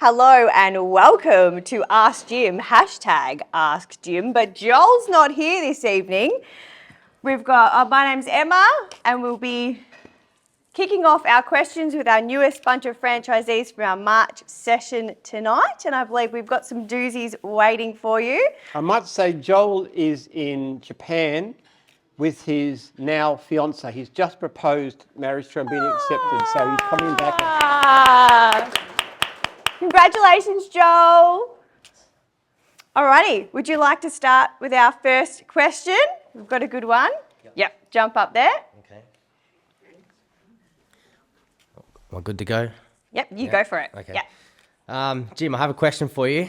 Hello and welcome to Ask Jim, hashtag Ask Jim, but Joel's not here this evening. We've got, my name's Emma, and we'll be kicking off our questions with our newest bunch of franchisees from our March session tonight, and I believe we've got some doozies waiting for you. I might say Joel is in Japan with his now fiance. He's just proposed marriage to him being accepted, so he's coming back. Congratulations, Joel. Alrighty, would you like to start with our first question? We've got a good one. Yep, jump up there. Okay. Am I good to go? Yep, you go for it. Okay. Yep. Jim, I have a question for you.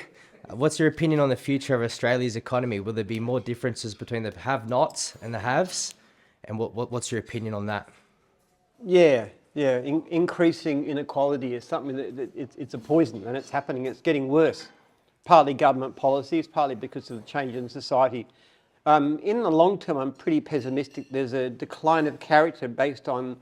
What's your opinion on the future of Australia's economy? Will there be more differences between the have-nots and the haves? And what's your opinion on that? Yeah. Increasing inequality is something that it's a poison, and it's happening. It's getting worse. Partly government policies, partly because of the change in society. In the long term, I'm pretty pessimistic. There's a decline of character based on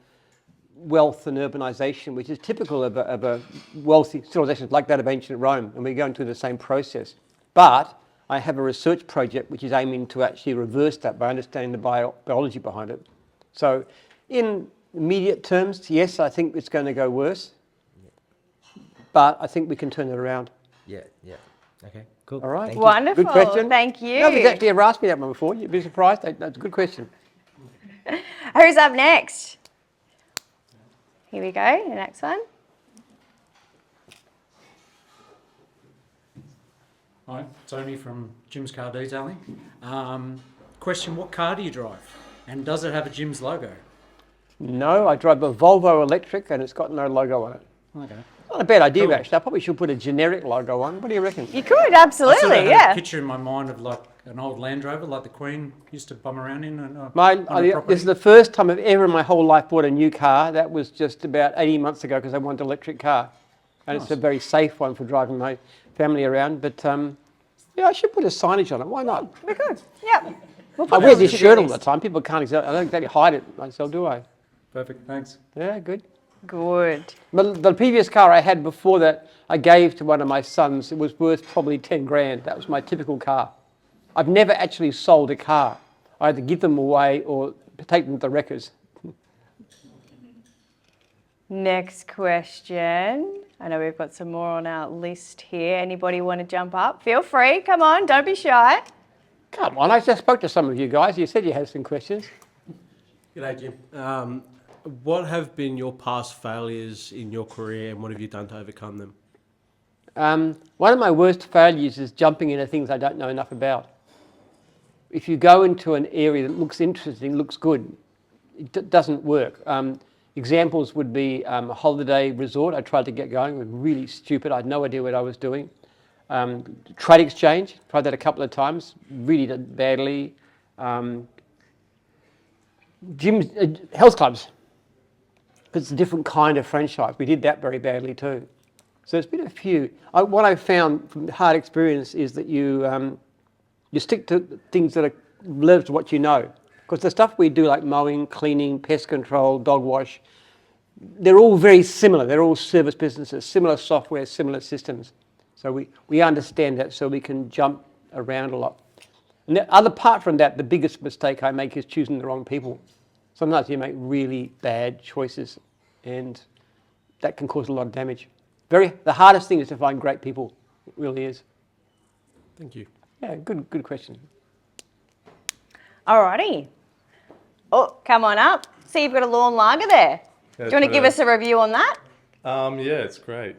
wealth and urbanisation, which is typical of a wealthy civilization like that of ancient Rome, and we're going through the same process. But I have a research project which is aiming to actually reverse that by understanding the biology behind it. So in immediate terms, yes, I think it's going to go worse, but I think we can turn it around. Yeah. Okay, cool. All right. Thank you. Wonderful. Good question. Thank you. Nobody's actually ever asked me that one before. You'd be surprised. That's a good question. Who's up next? Here we go, the next one. Hi, Tony from Jim's Car Detailing. Question, what car do you drive? And does it have a Jim's logo? No, I drive a Volvo electric and it's got no logo on it. Okay. Not a bad idea, Cool. actually. I probably should put a generic logo on. What do you reckon? You could, I absolutely, sort of had yeah. a picture in my mind of like an old Land Rover, like the Queen used to bum around in. This is the first time I've ever in my whole life bought a new car. That was just about 18 months ago because I wanted an electric car. And Nice. it's a very safe one for driving my family around. But yeah, I should put a signage on it. Why not? We could, yep. We'll I put wear it on this the shirt all to-do the list. time. People can't exactly, I don't exactly hide it myself, do I? Perfect, thanks. Yeah, good. Good. But the previous car I had before that, I gave to one of my sons. It was worth probably 10 grand. That was my typical car. I've never actually sold a car. I either give them away or take them to the wreckers. Next question. I know we've got some more on our list here. Anybody want to jump up? Feel free. Come on, don't be shy. Come on, I just spoke to some of you guys. You said you had some questions. G'day, Jim. What have been your past failures in your career and what have you done to overcome them? One of my worst failures is jumping into things I don't know enough about. If you go into an area that looks interesting, looks good, it doesn't work. Examples would be a holiday resort I tried to get going. It was really stupid. I had no idea what I was doing. Trade exchange, tried that a couple of times, really did badly. Gyms, health clubs, because it's a different kind of franchise. We did that very badly too. So it's been a few. What I found from hard experience is that you stick to things that are related to what you know. Because the stuff we do like mowing, cleaning, pest control, dog wash, they're all very similar. They're all service businesses, similar software, similar systems. So we understand that so we can jump around a lot. And apart from that, the biggest mistake I make is choosing the wrong people. Sometimes you make really bad choices and that can cause a lot of damage. The hardest thing is to find great people. It really is. Thank you. Yeah, good question. Alrighty. Oh, come on up. See, you've got a lawn lager there. Do you want to give us a review on that? Yeah, it's great.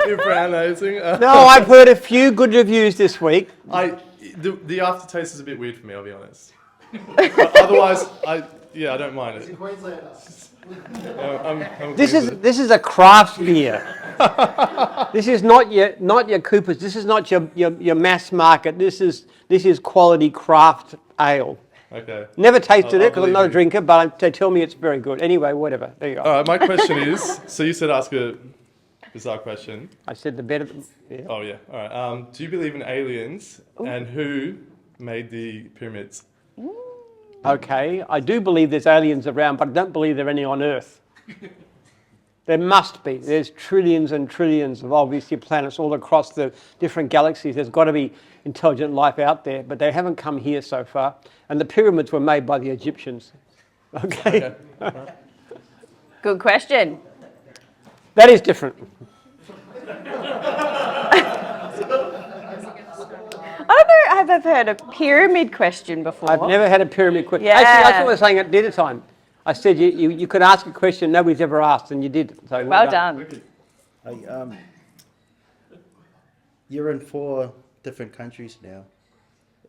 You're pronouncing. No, I've heard a few good reviews this week. The aftertaste is a bit weird for me, I'll be honest. But otherwise, I don't mind it. This is a craft beer. This is not your Coopers. This is not your mass market. This is quality craft ale. Okay. Never tasted it because I'm believe not a you. drinker, but they tell me it's very good. Anyway, whatever. There you go. All right, my question is, so you said ask a bizarre question. I said the better. Yeah. Oh, yeah. All right. Do you believe in aliens and who made the pyramids? Okay, I do believe there's aliens around, but I don't believe there are any on Earth. There must be. There's trillions and trillions of obviously planets all across the different galaxies. There's got to be intelligent life out there, but they haven't come here so far. And the pyramids were made by the Egyptians. Okay? Good question. That is different. I don't know if I've ever heard a pyramid question before. I've never had a pyramid question. Yeah. Actually, that's what I was saying at dinner time. I said you could ask a question nobody's ever asked, and you did. So Well done. Hey, you're in 4 different countries now,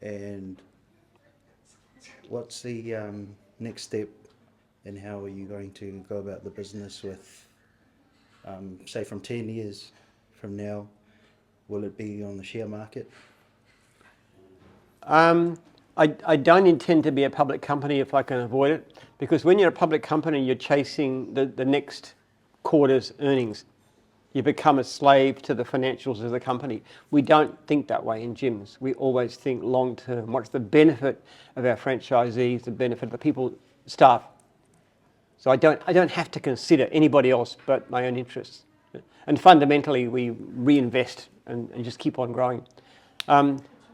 and what's the next step, and how are you going to go about the business with, say, from 10 years from now? Will it be on the share market? I don't intend to be a public company if I can avoid it, because when you're a public company, you're chasing the next quarter's earnings. You become a slave to the financials of the company. We don't think that way in gyms. We always think long term. What's the benefit of our franchisees, the benefit of the people, staff? So I don't have to consider anybody else but my own interests. And fundamentally, we reinvest and just keep on growing.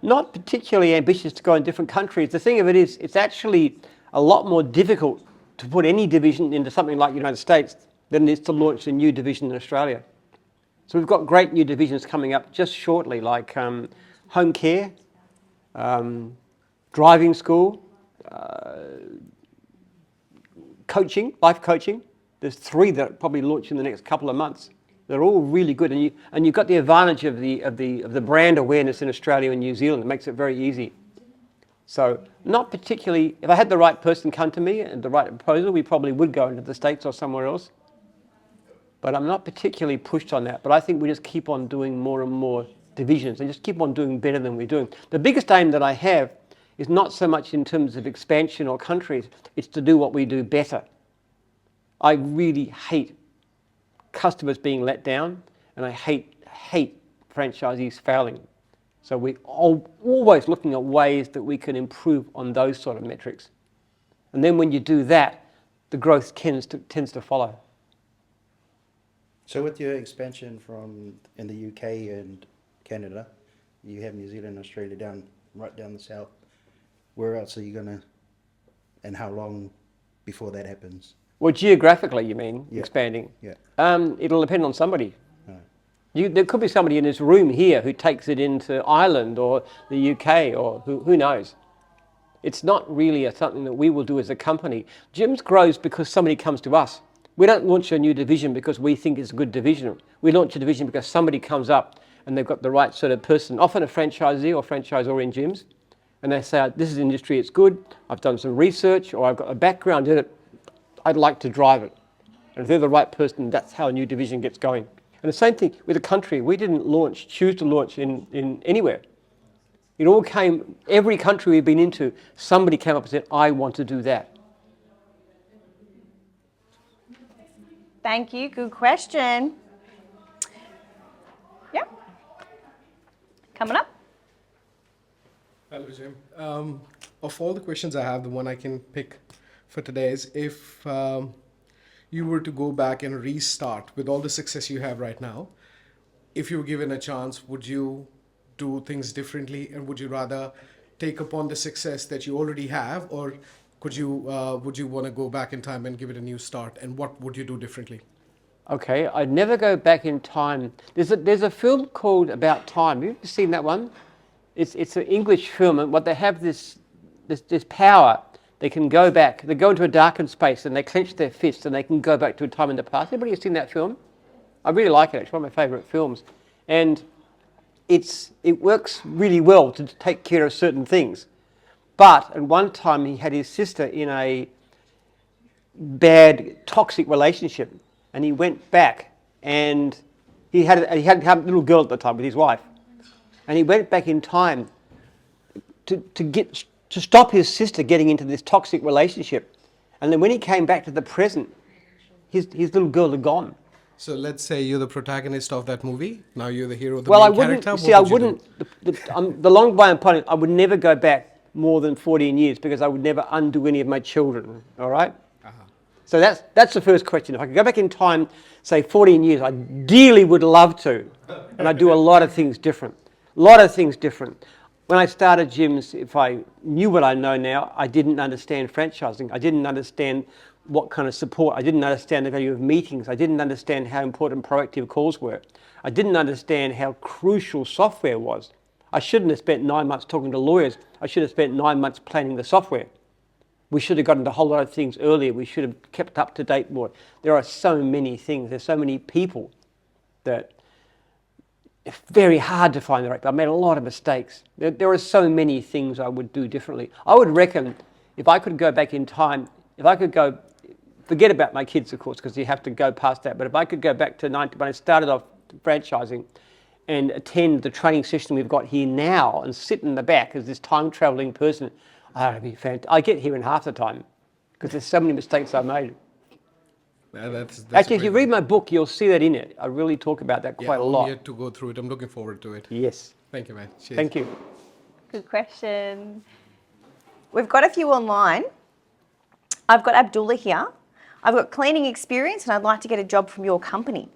Not particularly ambitious to go in different countries. The thing of it is, it's actually a lot more difficult to put any division into something like the United States than it is to launch a new division in Australia. So we've got great new divisions coming up just shortly, like home care, driving school, coaching, life coaching. There's 3 that probably launch in the next couple of months. They're all really good, and you've got the advantage of the brand awareness in Australia and New Zealand. It makes it very easy. So not particularly. If I had the right person come to me and the right proposal, we probably would go into the States or somewhere else. But I'm not particularly pushed on that. But I think we just keep on doing more and more divisions and just keep on doing better than we're doing. The biggest aim that I have is not so much in terms of expansion or countries. It's to do what we do better. I really hate customers being let down, and I hate franchisees failing. So we're always looking at ways that we can improve on those sort of metrics. And then when you do that, the growth tends to follow. So with your expansion from in the UK and Canada, you have New Zealand, Australia right down the south. Where else are you gonna, and how long before that happens? Well, geographically, you mean, Yeah. expanding? Yeah. It'll depend on somebody. Right. There could be somebody in this room here who takes it into Ireland or the UK, or who knows. It's not really something that we will do as a company. Gyms grows because somebody comes to us. We don't launch a new division because we think it's a good division. We launch a division because somebody comes up and they've got the right sort of person, often a franchisee or franchisor in gyms, and they say, this is industry, it's good, I've done some research, or I've got a background in it, I'd like to drive it. And if they're the right person, that's how a new division gets going. And the same thing with the country. We didn't choose to launch in anywhere. It all came, every country we've been into, somebody came up and said, I want to do that. Thank you. Good question. Yep. Coming up. Hello, Jim. Of all the questions I have, the one I can pick for today is, if you were to go back and restart with all the success you have right now, if you were given a chance, would you do things differently, and would you rather take upon the success that you already have, or would you want to go back in time and give it a new start, and what would you do differently? Okay, I'd never go back in time. There's a film called About Time. Have you ever seen that one? It's an English film, and what they have this power. They can go back. They go into a darkened space and they clench their fists and they can go back to a time in the past. Anybody seen that film? I really like it. It's one of my favourite films, and it works really well to take care of certain things. But at one time he had his sister in a bad, toxic relationship, and he went back, and he had a little girl at the time with his wife, and he went back in time to stop his sister getting into this toxic relationship. And then when he came back to the present, his little girl had gone. So let's say you're the protagonist of that movie. Now you're the hero, the Well, I main wouldn't, character. see, I wouldn't, the long way I'm putting it, I would never go back more than 14 years because I would never undo any of my children, all right? So that's the first question. If I could go back in time, say 14 years, I ideally would love to. And I'd do a lot of things different. A lot of things different. When I started gyms, if I knew what I know now, I didn't understand franchising. I didn't understand what kind of support. I didn't understand the value of meetings. I didn't understand how important proactive calls were. I didn't understand how crucial software was. I shouldn't have spent 9 months talking to lawyers. I should have spent 9 months planning the software. We should have gotten a whole lot of things earlier. We should have kept up to date more. There are so many things. There's so many people that it's very hard to find the right. I made a lot of mistakes. There are so many things I would do differently. I would reckon if I could go back in time, if I could go, forget about my kids, of course, because you have to go past that. But if I could go back to when I started off franchising and attend the training session we've got here now and sit in the back as this time traveling person, it'd be fantastic. I get here in half the time because there's so many mistakes I made. That's Actually, if you read my book, you'll see that in it. I really talk about that quite a lot. I'm yet to go through it. I'm looking forward to it. Yes. Thank you, man. Cheers. Thank you. Good question. We've got a few online. I've got Abdullah here. I've got cleaning experience and I'd like to get a job from your company.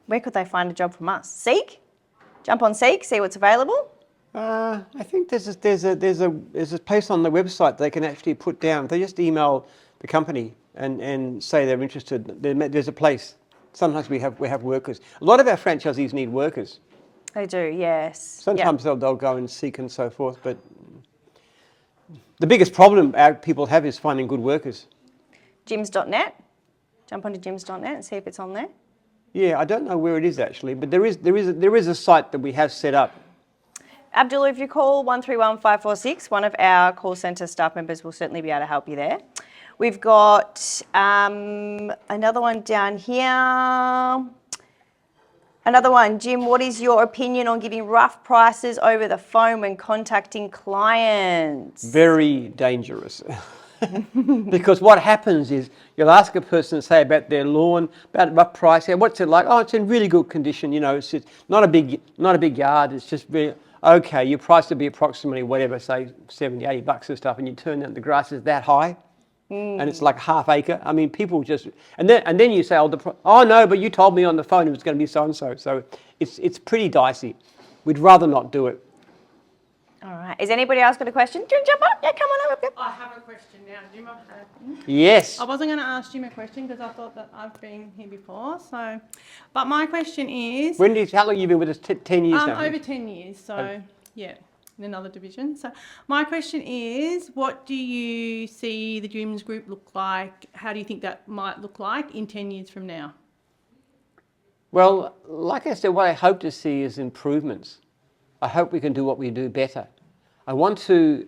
Where could they find a job from us? Seek? Jump on Seek, see what's available. I think there's a place on the website they can actually put down. They just email the company and say they're interested. There's a place. Sometimes we have workers. A lot of our franchisees need workers. They do, yes. Sometimes they'll go and seek and so forth, but the biggest problem our people have is finding good workers. Gyms.net. Jump onto gyms.net and see if it's on there. Yeah, I don't know where it is actually, but there is a site that we have set up. Abdullah, if you call 131546, one of our call centre staff members will certainly be able to help you there. We've got another one down here. Another one, Jim, what is your opinion on giving rough prices over the phone when contacting clients? Very dangerous. Because what happens is you'll ask a person, say, about their lawn, about a rough price. Yeah, what's it like? Oh, it's in really good condition. You know, it's not a big yard. It's just really, okay, your price would be approximately whatever, say 70, 80 bucks and stuff, and you turn out the grass is that high. And it's like half acre. I mean, people just, and then you say, oh no, but you told me on the phone it was going to be so and so. So it's pretty dicey. We'd rather not do it. All right. Is anybody else got a question? Do you want to jump up? Yeah, come on up. I have a question now, Jim. Yes. I wasn't going to ask Jim a question because I thought that I've been here before. So, but my question is. How long have you been with us? 10 years now? Over 10 years. So, yeah. In another division. So my question is, what do you see the gyms group look like? How do you think that might look like in 10 years from now? Well, like I said, what I hope to see is improvements. I hope we can do what we do better. I want to,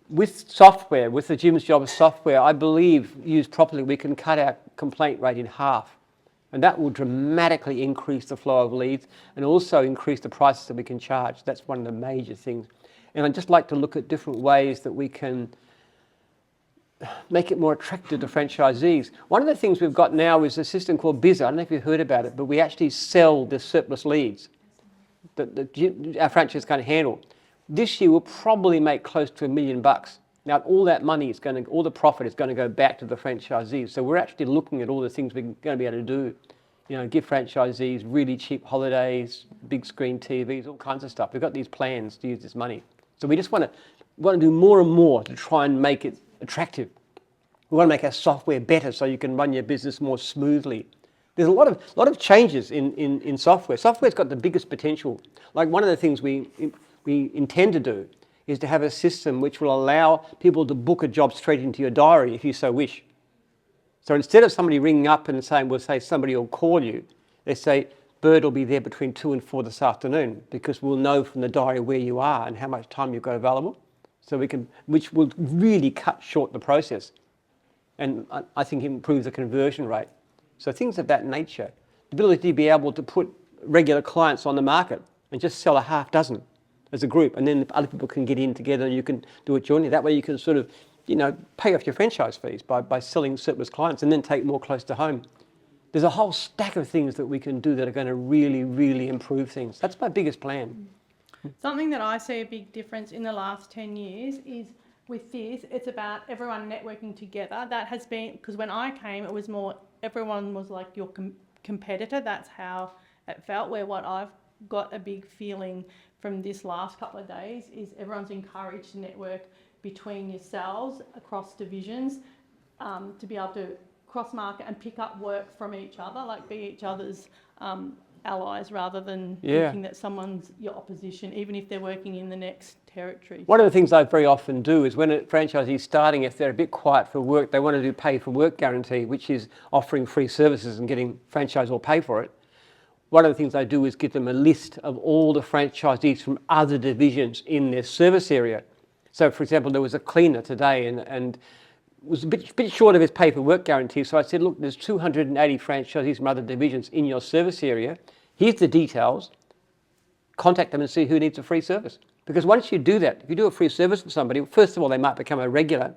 with software, with the Gym's Job software, I believe, used properly, we can cut our complaint rate in half. And that will dramatically increase the flow of leads and also increase the prices that we can charge. That's one of the major things. And I'd just like to look at different ways that we can make it more attractive to franchisees. One of the things we've got now is a system called Bizz. I don't know if you've heard about it, but we actually sell the surplus leads that our franchise can handle. This year we'll probably make close to $1 million. Now all that money is all the profit is going to go back to the franchisees. So we're actually looking at all the things we're going to be able to do. You know, give franchisees really cheap holidays, big screen TVs, all kinds of stuff. We've got these plans to use this money. So we just want to do more and more to try and make it attractive. We want to make our software better so you can run your business more smoothly. There's a lot of changes in software. Software's got the biggest potential. Like one of the things we intend to do is to have a system which will allow people to book a job straight into your diary if you so wish. So instead of somebody ringing up and saying, we'll say somebody will call you, they say, Bird will be there between 2 and 4 this afternoon because we'll know from the diary where you are and how much time you've got available. So which will really cut short the process. And I think improve the conversion rate. So things of that nature. The ability to be able to put regular clients on the market and just sell a half dozen as a group, and then other people can get in together and you can do it jointly. That way you can sort of, pay off your franchise fees by selling surplus clients and then take more close to home. There's a whole stack of things that we can do that are going to really, really improve things. That's my biggest plan. Something that I see a big difference in the last 10 years is with this, it's about everyone networking together. That has been, because when I came, it was more, everyone was like your competitor. That's how it felt, where what I've got a big feeling from this last couple of days is everyone's encouraged to network between yourselves across divisions, to be able to cross market and pick up work from each other, like be each other's allies rather than thinking that someone's your opposition, even if they're working in the next territory. One of the things I very often do is when a franchisee is starting, if they're a bit quiet for work, they want to do pay for work guarantee, which is offering free services and getting franchisor pay for it. One of the things I do is give them a list of all the franchisees from other divisions in their service area. So, for example, there was a cleaner today and was a bit short of his pay for work guarantee. So I said, look, there's 280 franchisees from other divisions in your service area. Here's the details. Contact them and see who needs a free service. Because once you do that, if you do a free service for somebody, first of all, they might become a regular,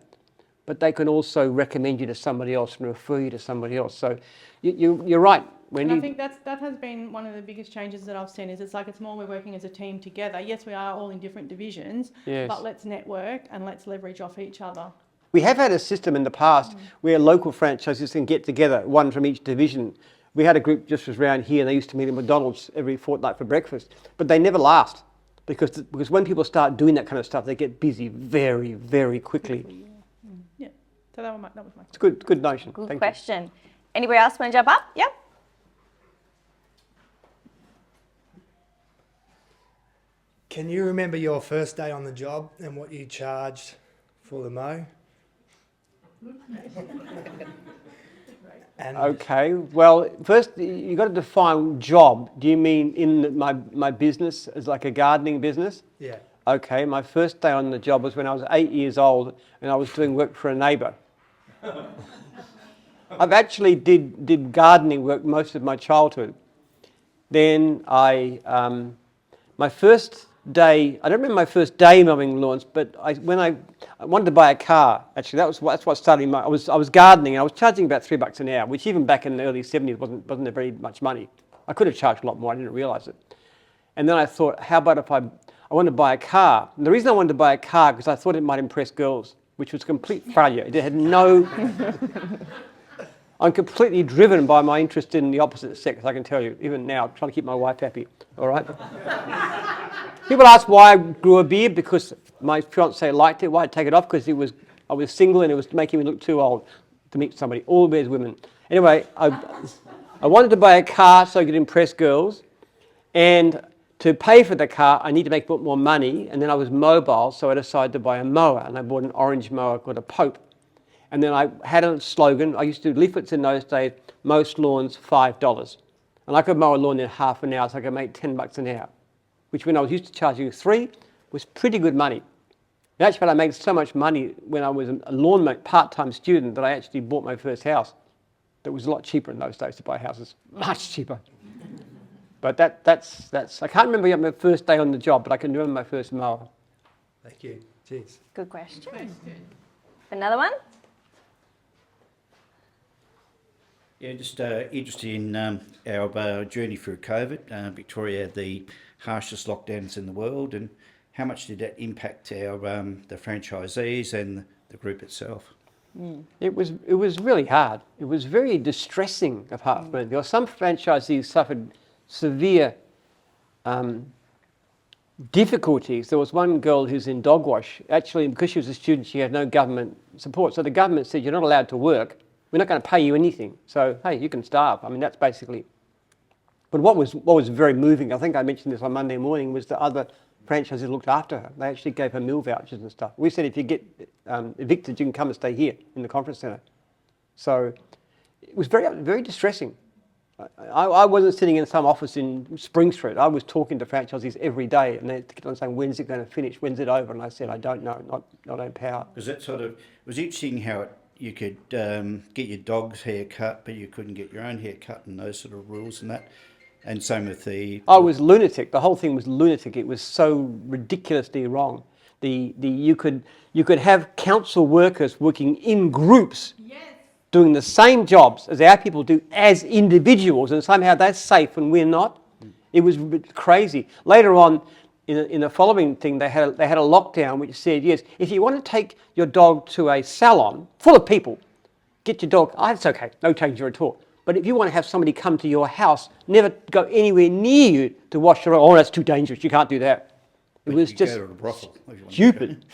but they can also recommend you to somebody else and refer you to somebody else. So you're right. And I think that has been one of the biggest changes that I've seen, is it's like it's more we're working as a team together. Yes, we are all in different divisions, but let's network and let's leverage off each other. We have had a system in the past where local franchises can get together, one from each division. We had a group just around here, and they used to meet at McDonald's every fortnight for breakfast, but they never last because when people start doing that kind of stuff, they get busy very, very quickly. Yeah. So that was my It's a good notion. Good Thank question. You. Anybody else want to jump up? Yep. Can you remember your first day on the job and what you charged for the mow? And Okay, well, first you've got to define job. Do you mean in my business as like a gardening business? yeah, Okay, my first day on the job was when I was 8 years old and I was doing work for a neighbour. I've actually did gardening work most of my childhood. Then my first day, I don't remember my first day mowing lawns, but when I wanted to buy a car, actually that's what started I was gardening and I was charging about $3 an hour, which even back in the early 70s wasn't very much money. I could have charged a lot more, I didn't realise it. And then I thought, how about if I wanted to buy a car? And the reason I wanted to buy a car because I thought it might impress girls, which was a complete failure. It had no... I'm completely driven by my interest in the opposite sex, I can tell you, even now, trying to keep my wife happy, all right? People ask why I grew a beard, because my fiancé liked it. Why I'd take it off? Because I was single and it was making me look too old to meet somebody. All bears women. Anyway, I wanted to buy a car so I could impress girls, and to pay for the car, I need to make a bit more money, and then I was mobile, so I decided to buy a mower, and I bought an orange mower called a Pope. And then I had a slogan. I used to do leaflets in those days, most lawns $5. And I could mow a lawn in half an hour, so I could make $10 an hour, which when I was used to charging $3 was pretty good money. In actual fact, I made so much money when I was a lawn part-time student that I actually bought my first house. That was a lot cheaper in those days to buy houses, much cheaper. But that's I can't remember my first day on the job, but I can remember my first mower. thank you. Cheers. Good question. Another one? Yeah, just interested in our journey through COVID. Victoria had the harshest lockdowns in the world, and how much did that impact our the franchisees and the group itself? It was really hard. It was very distressing of heartburn. There were some franchisees suffered severe difficulties. There was one girl who's in dog wash. Actually, because she was a student, she had no government support. So the government said, you're not allowed to work. We're not going to pay you anything. So, hey, you can starve. I mean, that's basically... But what was very moving, I think I mentioned this on Monday morning, was the other franchises looked after her. They actually gave her meal vouchers and stuff. We said, if you get evicted, you can come and stay here in the conference centre. So it was very, very distressing. I wasn't sitting in some office in Spring Street. I was talking to franchisees every day, and they kept on saying, when's it going to finish? When's it over? And I said, I don't know, not on power. Because that it was interesting how you could get your dog's hair cut, but you couldn't get your own hair cut, and those sort of rules and that. And same with the... I was lunatic. The whole thing was lunatic. It was so ridiculously wrong. You could have council workers working in groups, doing the same jobs as our people do as individuals, and somehow they're safe and we're not. It was crazy. Later on, in the following thing, they had a lockdown which said, yes, if you want to take your dog to a salon full of people, get your dog, it's okay, no danger at all. But if you want to have somebody come to your house, never go anywhere near you to wash your own, that's too dangerous, you can't do that. It was just go to a brothel. stupid.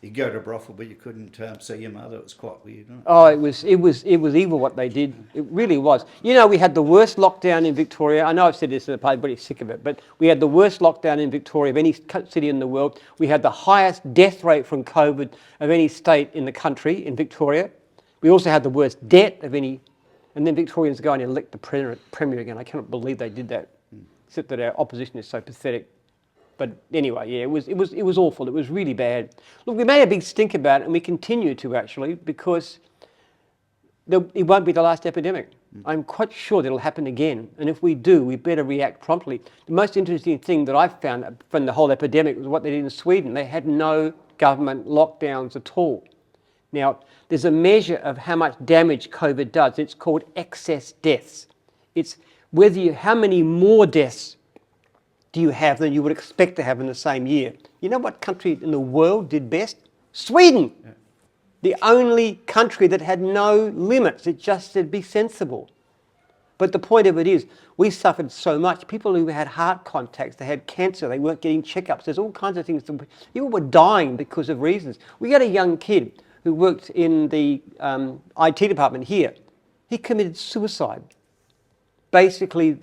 You go to a brothel, but you couldn't see your mother. It was quite weird, wasn't it? Oh, it was evil what they did. It really was. You know, we had the worst lockdown in Victoria. I know I've said this in the past, but sick of it. But we had the worst lockdown in Victoria of any city in the world. We had the highest death rate from COVID of any state in the country in Victoria. We also had the worst debt of any. And then Victorians go and elect the premier again. I cannot believe they did that. Except that our opposition is so pathetic. But anyway, yeah, it was awful. It was really bad. Look, we made a big stink about it, and we continue to actually, because it won't be the last epidemic. I'm quite sure that'll happen again. And if we do, we better react promptly. The most interesting thing that I found from the whole epidemic was what they did in Sweden. They had no government lockdowns at all. Now, there's a measure of how much damage COVID does. It's called excess deaths. It's how many more deaths do you have than you would expect to have in the same year. You know what country in the world did best? Sweden. Yeah. The only country that had no limits. It just said be sensible. But the point of it is, we suffered so much. People who had heart contacts, they had cancer, they weren't getting checkups. There's all kinds of things. People were dying because of reasons. We had a young kid who worked in the IT department here. He committed suicide. Basically,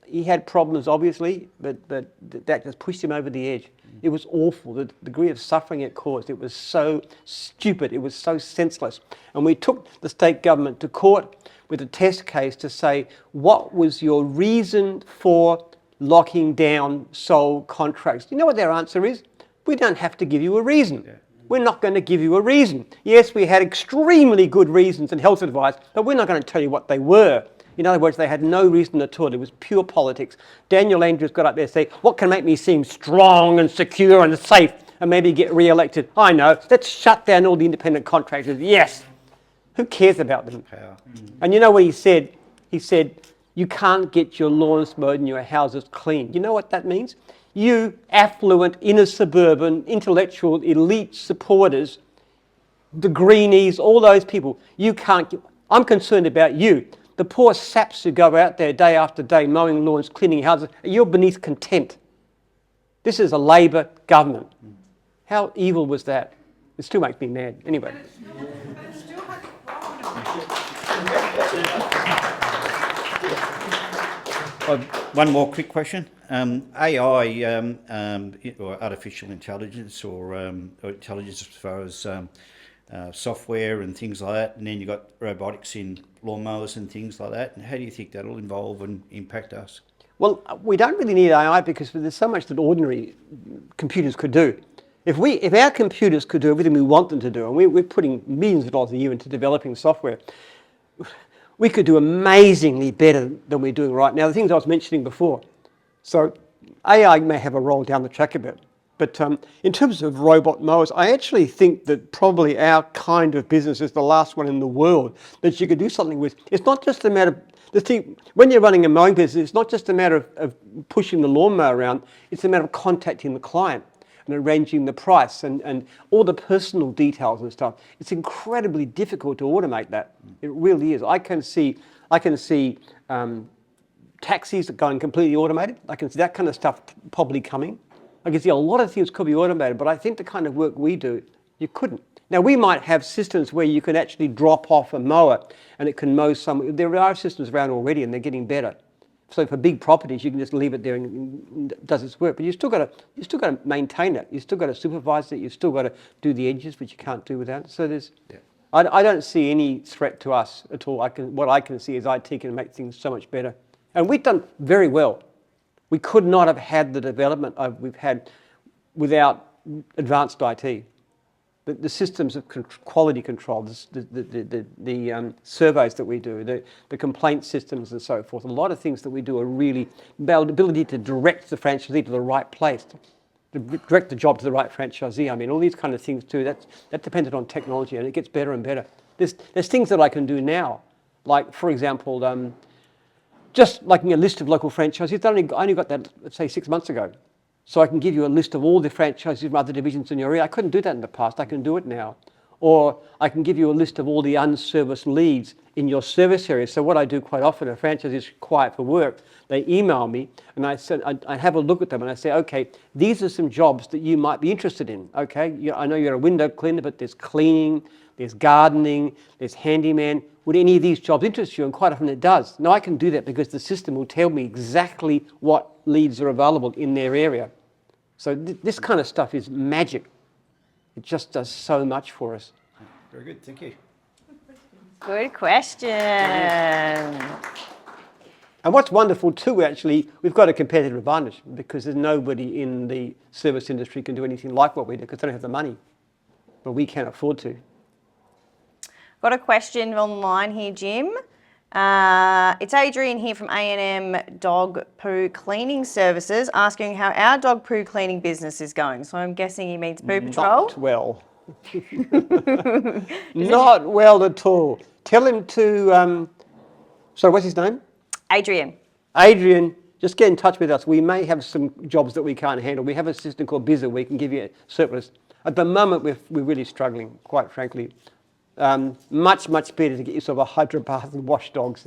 he had problems, obviously, but that just pushed him over the edge. It was awful, the degree of suffering it caused. It was so stupid, it was so senseless. And we took the state government to court with a test case to say, what was your reason for locking down sole contracts? You know what their answer is? We don't have to give you a reason. Yeah. We're not going to give you a reason. Yes, we had extremely good reasons and health advice, but we're not going to tell you what they were. In other words, they had no reason at all. It was pure politics. Daniel Andrews got up there and said, what can make me seem strong and secure and safe and maybe get re-elected? I know. Let's shut down all the independent contractors. Yes. Who cares about them? Power. And you know what he said? He said, you can't get your lawns mowed and your houses clean. You know what that means? You affluent, inner suburban, intellectual, elite supporters, the greenies, all those people, you can't get... I'm concerned about you. The poor saps who go out there day after day mowing lawns, cleaning houses, you're beneath contempt. This is a Labor government. How evil was that? It still makes me mad. Anyway. One more quick question. AI, or artificial intelligence, or intelligence as far as software and things like that, and then you've got robotics in lawnmowers and things like that. And how do you think that'll involve and impact us? Well, we don't really need AI because there's so much that ordinary computers could do. If our computers could do everything we want them to do, and we're putting millions of dollars a year into developing software, we could do amazingly better than we're doing right now. The things I was mentioning before. So AI may have a role down the track a bit. But in terms of robot mowers, I actually think that probably our kind of business is the last one in the world that you could do something with. It's not just a matter of, the thing, when you're running a mowing business, it's not just a matter of pushing the lawnmower around, it's a matter of contacting the client and arranging the price and all the personal details and stuff. It's incredibly difficult to automate that. It really is. I can see taxis going completely automated. I can see that kind of stuff probably coming. I can see a lot of things could be automated, but I think the kind of work we do, you couldn't. Now, we might have systems where you can actually drop off a mower and it can mow some. There are systems around already and they're getting better. So for big properties, you can just leave it there and it does its work. But you still got to maintain it. You still got to supervise it. You still got to do the edges, which you can't do without it. So there's, I don't see any threat to us at all. What I can see is IT can make things so much better. And we've done very well. We could not have had the development we've had without advanced IT. The systems of quality control, the surveys that we do, the complaint systems and so forth, a lot of things that we do are really about the ability to direct the franchisee to the right place, to direct the job to the right franchisee. I mean, all these kind of things too, that depended on technology, and it gets better and better. There's things that I can do now, like, for example, just like a list of local franchisees. I only got that, let's say, 6 months ago. So I can give you a list of all the franchises from other divisions in your area. I couldn't do that in the past. I can do it now. Or I can give you a list of all the unserviced leads in your service area. So what I do quite often, a franchisee is quiet for work, they email me and I have a look at them and I say, okay, these are some jobs that you might be interested in. Okay, I know you're a window cleaner, but there's cleaning, there's gardening, there's handyman. Would any of these jobs interest you? And quite often it does. Now I can do that because the system will tell me exactly what leads are available in their area. So this kind of stuff is magic. It just does so much for us. Very good, thank you. Good question. And what's wonderful too, actually, we've got a competitive advantage because there's nobody in the service industry can do anything like what we do because they don't have the money. But we can afford to. Got a question online here, Jim. It's Adrian here from A&M Dog Poo Cleaning Services asking how our dog poo cleaning business is going. So I'm guessing he means Poo Patrol. Not well. Not well at all. Tell him to, sorry, what's his name? Adrian. Adrian, just get in touch with us. We may have some jobs that we can't handle. We have a system called Bizzer where we can give you a surplus. At the moment, we're really struggling, quite frankly. Much better to get yourself a hydrobath and wash dogs.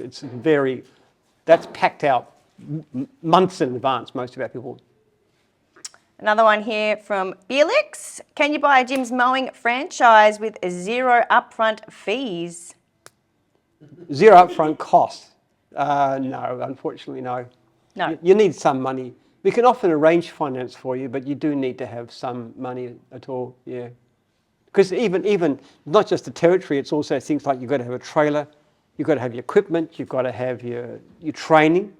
That's packed out months in advance, most of our people. Another one here from Felix. Can you buy a Jim's Mowing franchise with 0 upfront fees? 0 upfront costs? No, unfortunately, no. No. You need some money. We can often arrange finance for you, but you do need to have some money at all, yeah. Because even not just the territory, it's also things like you've got to have a trailer, you've got to have your equipment, you've got to have your training,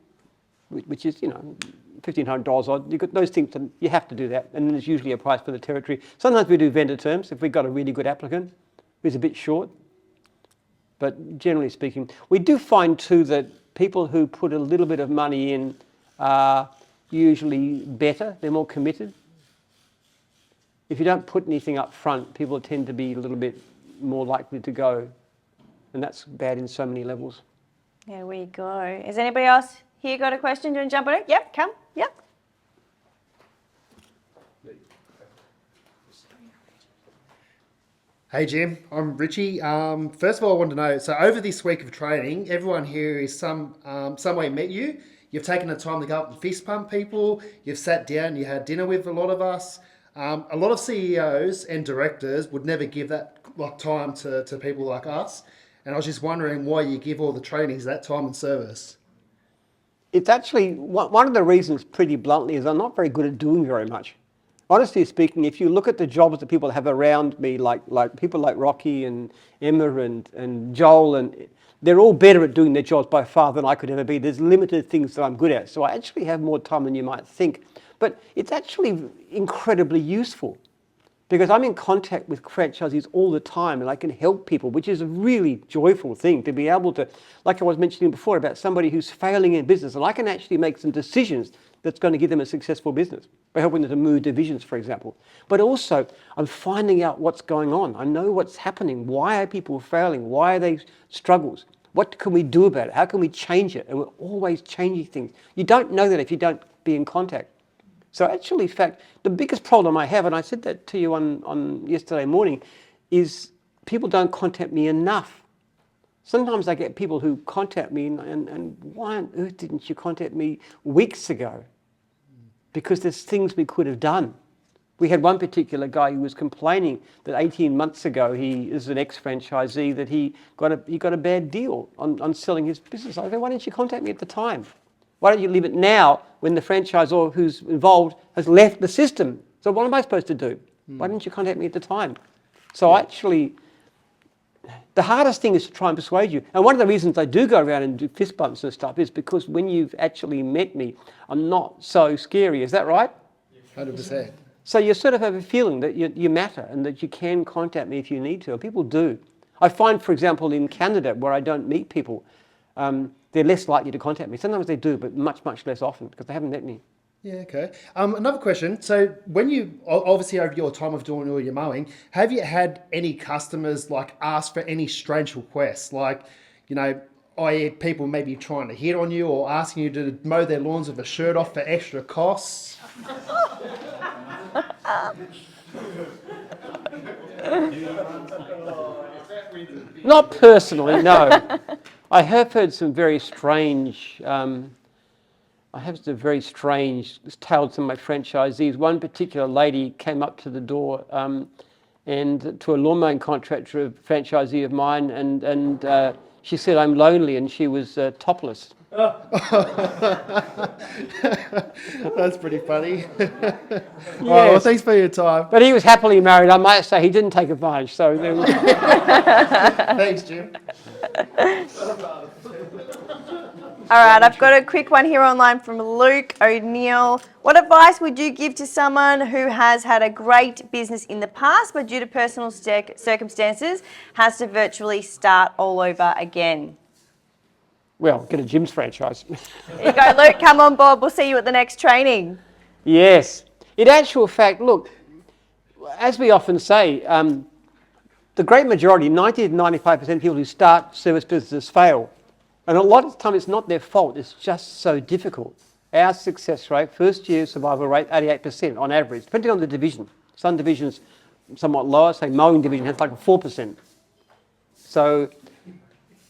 which is, $1,500 odd. You've got those things, and you have to do that. And then there's usually a price for the territory. Sometimes we do vendor terms if we've got a really good applicant who's a bit short. But generally speaking, we do find too that people who put a little bit of money in are usually better, they're more committed. If you don't put anything up front, people tend to be a little bit more likely to go. And that's bad in so many levels. There we go. Has anybody else here got a question? Do you want to jump on it? Yep, come. Yep. Hey Jim, I'm Richie. First of all, I want to know, so over this week of training, everyone here is some way met you. You've taken the time to go up and fist pump people. You've sat down, you had dinner with a lot of us. A lot of CEOs and directors would never give that time to people like us. And I was just wondering why you give all the trainings that time and service. It's actually, one of the reasons, pretty bluntly, is I'm not very good at doing very much. Honestly speaking, if you look at the jobs that people have around me, like people like Rocky and Emma and Joel, and they're all better at doing their jobs by far than I could ever be. There's limited things that I'm good at. So I actually have more time than you might think. But it's actually incredibly useful because I'm in contact with franchisees all the time and I can help people, which is a really joyful thing to be able to, like I was mentioning before about somebody who's failing in business, and I can actually make some decisions that's going to give them a successful business by helping them to move divisions, for example. But also, I'm finding out what's going on. I know what's happening. Why are people failing? Why are they struggles? What can we do about it? How can we change it? And we're always changing things. You don't know that if you don't be in contact. So actually, in fact, the biggest problem I have, and I said that to you on yesterday morning, is people don't contact me enough. Sometimes I get people who contact me and why on earth didn't you contact me weeks ago? Because there's things we could have done. We had one particular guy who was complaining that 18 months ago, he is an ex-franchisee, that he got a bad deal on selling his business. I said, why didn't you contact me at the time? Why don't you leave it now when the franchisor who's involved has left the system? So what am I supposed to do? Why didn't you contact me at the time? So actually, the hardest thing is to try and persuade you. And one of the reasons I do go around and do fist bumps and stuff is because when you've actually met me, I'm not so scary. Is that right? 100%. So you sort of have a feeling that you matter and that you can contact me if you need to. And people do. I find, for example, in Canada, where I don't meet people, they're less likely to contact me. Sometimes they do, but much less often because they haven't met me. Yeah, okay. Another question. So when you, obviously over your time of doing all your mowing, have you had any customers like ask for any strange requests? Like, i.e. people maybe trying to hit on you or asking you to mow their lawns with a shirt off for extra costs? Not personally, no. I have heard some very strange. I have some very strange tales from my franchisees. One particular lady came up to the door and to a lawn mowing contractor, a franchisee of mine, and she said, "I'm lonely," and she was topless. That's pretty funny. Yes. Well, thanks for your time. But he was happily married. I might say he didn't take advantage. So there was... Thanks, Jim. All right, I've got a quick one here online from Luke O'Neill. What advice would you give to someone who has had a great business in the past, but due to personal circumstances, has to virtually start all over again? Well, get a Jim's franchise. There you go, Luke. Come on board. We'll see you at the next training. Yes. In actual fact, look, as we often say, the great majority, 90 to 95% of people who start service businesses fail. And a lot of the time it's not their fault, it's just so difficult. Our success rate, first year survival rate, 88% on average, depending on the division. Some divisions somewhat lower, say mowing division has like a 4%. So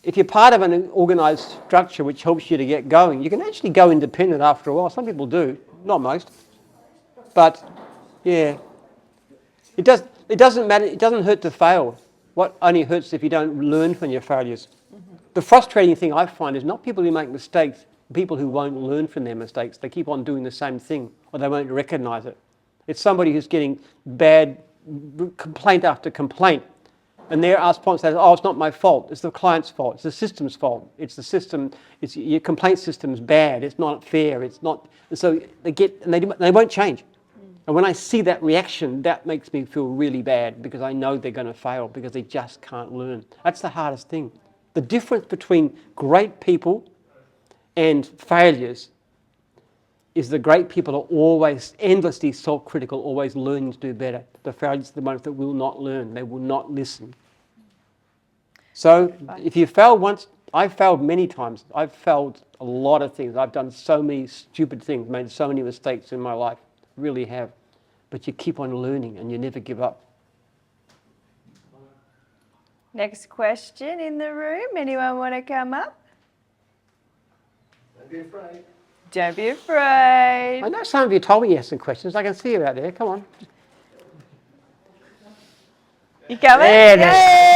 if you're part of an organised structure which helps you to get going, you can actually go independent after a while. Some people do, not most. But yeah, it doesn't matter, it doesn't hurt to fail. What only hurts if you don't learn from your failures. The frustrating thing I find is not people who make mistakes, people who won't learn from their mistakes. They keep on doing the same thing or they won't recognise it. It's somebody who's getting bad complaint after complaint and their response says, "Oh, it's not my fault, it's the client's fault, it's the system's fault, it's the system, it's your complaint system's bad, it's not fair, it's not..." And so they won't change. And when I see that reaction, that makes me feel really bad because I know they're going to fail because they just can't learn. That's the hardest thing. The difference between great people and failures is the great people are always endlessly self-critical, always learning to do better. The failures are the ones that will not learn. They will not listen. So if you fail once, I've failed many times. I've failed a lot of things. I've done so many stupid things, made so many mistakes in my life. Really have. But you keep on learning and you never give up. Next question in the room. Anyone want to come up? Don't be afraid. Don't be afraid. I know some of you told me you had some questions. I can see you out there. Come on. You coming? There, Yay!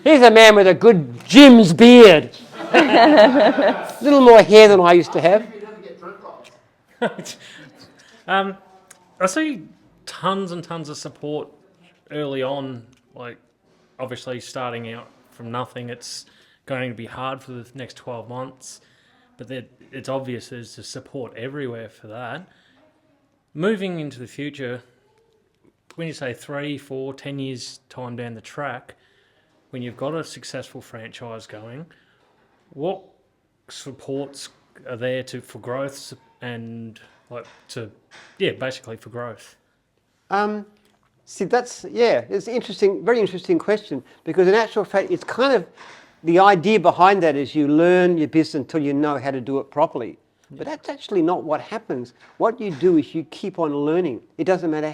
Here's a man with a good Jim's beard. A little more hair than I used to have. I see tons and tons of support early on, like obviously starting out from nothing, it's going to be hard for the next 12 months, but it's obvious there's the support everywhere for that. Moving into the future, when you say 3, 4, 10 years time down the track, when you've got a successful franchise going, what supports are there for growth and basically for growth? See, it's interesting, very interesting question, because in actual fact, it's kind of, the idea behind that is you learn your business until you know how to do it properly. But that's actually not what happens. What you do is you keep on learning. It doesn't matter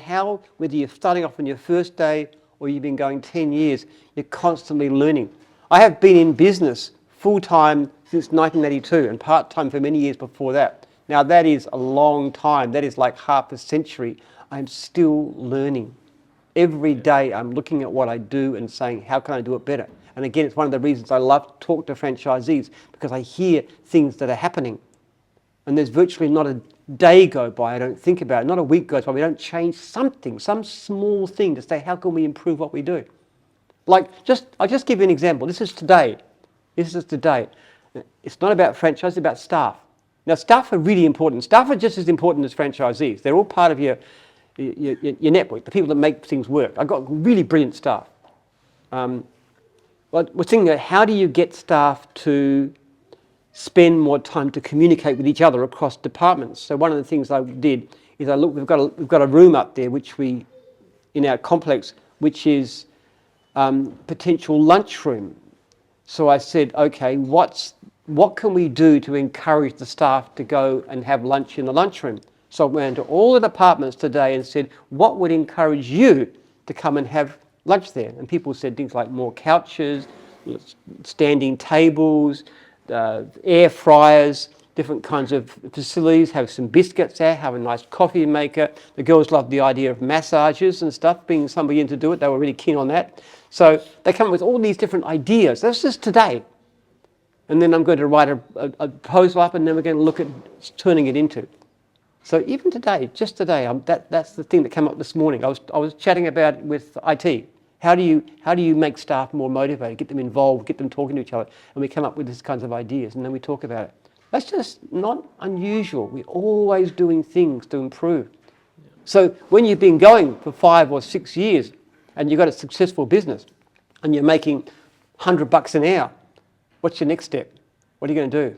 whether you're starting off on your first day or you've been going 10 years, you're constantly learning. I have been in business full-time since 1982 and part-time for many years before that. Now that is a long time. That is like half a century. I'm still learning. Every day I'm looking at what I do and saying, how can I do it better? And again, it's one of the reasons I love to talk to franchisees, because I hear things that are happening. And there's virtually not a day go by I don't think about it, not a week goes by we don't change something, some small thing to say, how can we improve what we do? Like, I'll just give you an example. This is today. It's not about franchise, it's about staff. Now, staff are really important. Staff are just as important as franchisees. They're all part of your network, the people that make things work. I've got really brilliant staff. We're thinking about how do you get staff to spend more time to communicate with each other across departments. So one of the things I did is we've got a room up there in our complex, which is potential lunchroom. So I said, okay, what's what can we do to encourage the staff to go and have lunch in the lunchroom? So I went to all the departments today and said, what would encourage you to come and have lunch there? And people said things like more couches, standing tables, air fryers, different kinds of facilities, have some biscuits there, have a nice coffee maker. The girls loved the idea of massages and stuff, bringing somebody in to do it. They were really keen on that. So they come up with all these different ideas. That's just today. And then I'm going to write a proposal up, and then we're going to look at turning it into. So even today, just today, that's the thing that came up this morning. I was chatting about it with IT. How do you make staff more motivated, get them involved, get them talking to each other? And we come up with these kinds of ideas, and then we talk about it. That's just not unusual. We're always doing things to improve. So when you've been going for 5 or 6 years, and you've got a successful business, and you're making $100 an hour, what's your next step? What are you going to do?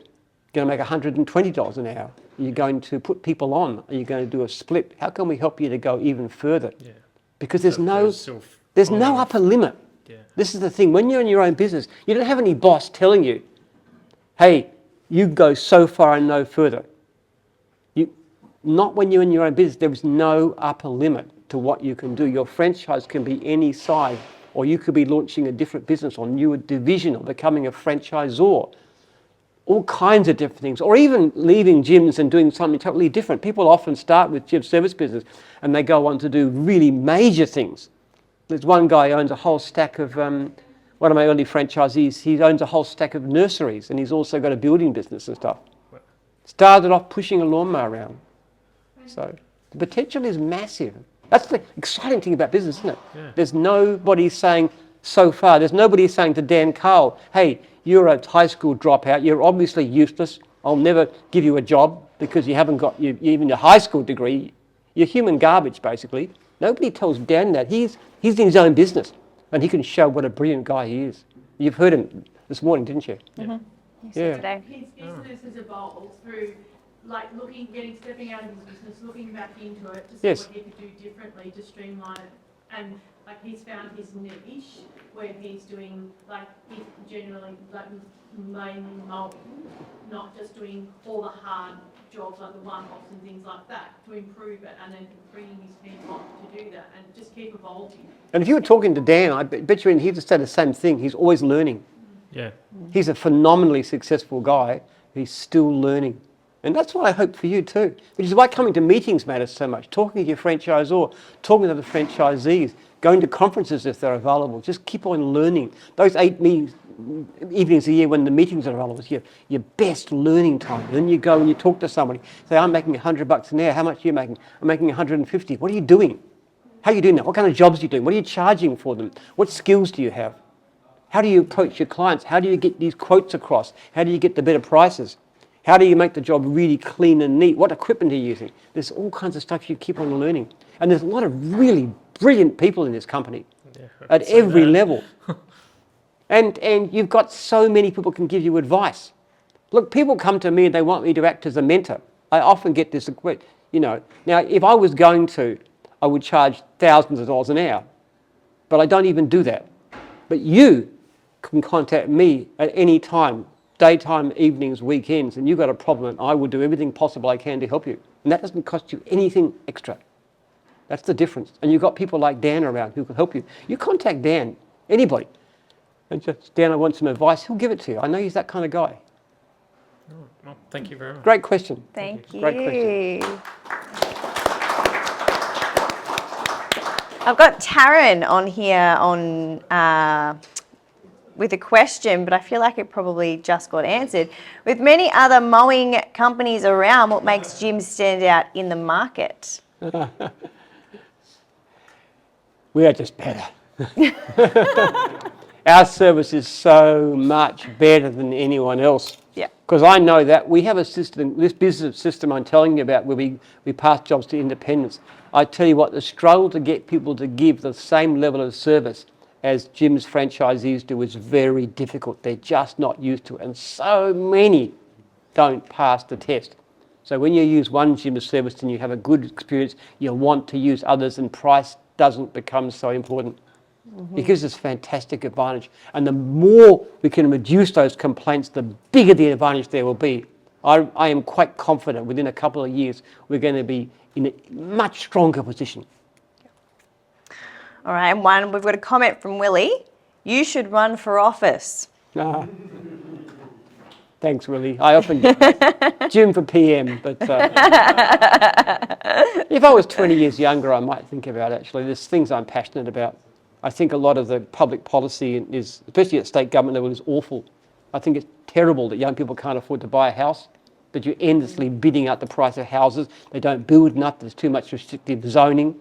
You're going to make $120 an hour. Are you going to put people on? Are you going to do a split? How can we help you to go even further? Yeah. Because there's no upper limit. Yeah. This is the thing. When you're in your own business, you don't have any boss telling you, hey, you go so far and no further. Not when you're in your own business. There is no upper limit to what you can do. Your franchise can be any size, or you could be launching a different business or new division or becoming a franchisor. All kinds of different things, or even leaving gyms and doing something totally different. People often start with gym service business and they go on to do really major things. There's one guy who owns a whole stack of, one of my early franchisees, he owns a whole stack of nurseries, and he's also got a building business and stuff. Started off pushing a lawnmower around. So the potential is massive. That's the exciting thing about business, isn't it? Yeah. There's nobody saying so far, there's nobody saying to Dan Carl, hey, you're a high school dropout, you're obviously useless, I'll never give you a job because you haven't got even your high school degree. You're human garbage, basically. Nobody tells Dan that. He's in his own business, and he can show what a brilliant guy he is. You've heard him this morning, didn't you? Mm-hmm. Yeah. Today. His business has evolved through stepping out of his business, looking back into it to see Yes. what he could do differently to streamline it. And he's found his niche where he's doing he's generally mainly mobile, not just doing all the hard jobs like the one-offs and things like that to improve it, and then bringing his people on to do that and just keep evolving. And if you were talking to Dan, I bet you he'd say the same thing. He's always learning. Yeah. He's a phenomenally successful guy. He's still learning. And that's what I hope for you too. Which is why coming to meetings matters so much. Talking to your franchisor, talking to the franchisees, going to conferences if they're available. Just keep on learning. Those 8 evenings a year when the meetings are available is your best learning time. And then you go and you talk to somebody. Say, I'm making $100 an hour. How much are you making? I'm making 150. What are you doing? How are you doing that? What kind of jobs are you doing? What are you charging for them? What skills do you have? How do you approach your clients? How do you get these quotes across? How do you get the better prices? How do you make the job really clean and neat? What equipment are you using? There's all kinds of stuff you keep on learning. And there's a lot of really brilliant people in this company at every level. And you've got so many people can give you advice. Look, people come to me and they want me to act as a mentor. I often get this, now if I was going to, I would charge thousands of dollars an hour. But I don't even do that. But you can contact me at any time, daytime, evenings, weekends, and you've got a problem, and I will do everything possible I can to help you. And that doesn't cost you anything extra. That's the difference. And you've got people like Dan around who can help you. You contact Dan, anybody, and just, Dan, I want some advice, he'll give it to you. I know he's that kind of guy. Oh, well, thank you very much. Great question. Thank you. Great question. I've got Taryn on here with a question, but I feel like it probably just got answered. With many other mowing companies around, what makes gyms stand out in the market? We are just better. Our service is so much better than anyone else. Yeah. Because I know that we have a system, this business system I'm telling you about, where we pass jobs to independents. I tell you what, the struggle to get people to give the same level of service as gyms franchisees do is very difficult. They're just not used to it. And so many don't pass the test. So when you use one gym service and you have a good experience, you want to use others, and price doesn't become so important. It gives us fantastic advantage. And the more we can reduce those complaints, the bigger the advantage there will be. I am quite confident within a couple of years we're going to be in a much stronger position. All right, and we've got a comment from Willie. You should run for office. Thanks, Willie. I often Jim for PM, but if I was 20 years younger, I might think about it, actually. There's things I'm passionate about. I think a lot of the public policy is, especially at state government level, is awful. I think it's terrible that young people can't afford to buy a house, that you're endlessly bidding up the price of houses. They don't build enough. There's too much restrictive zoning.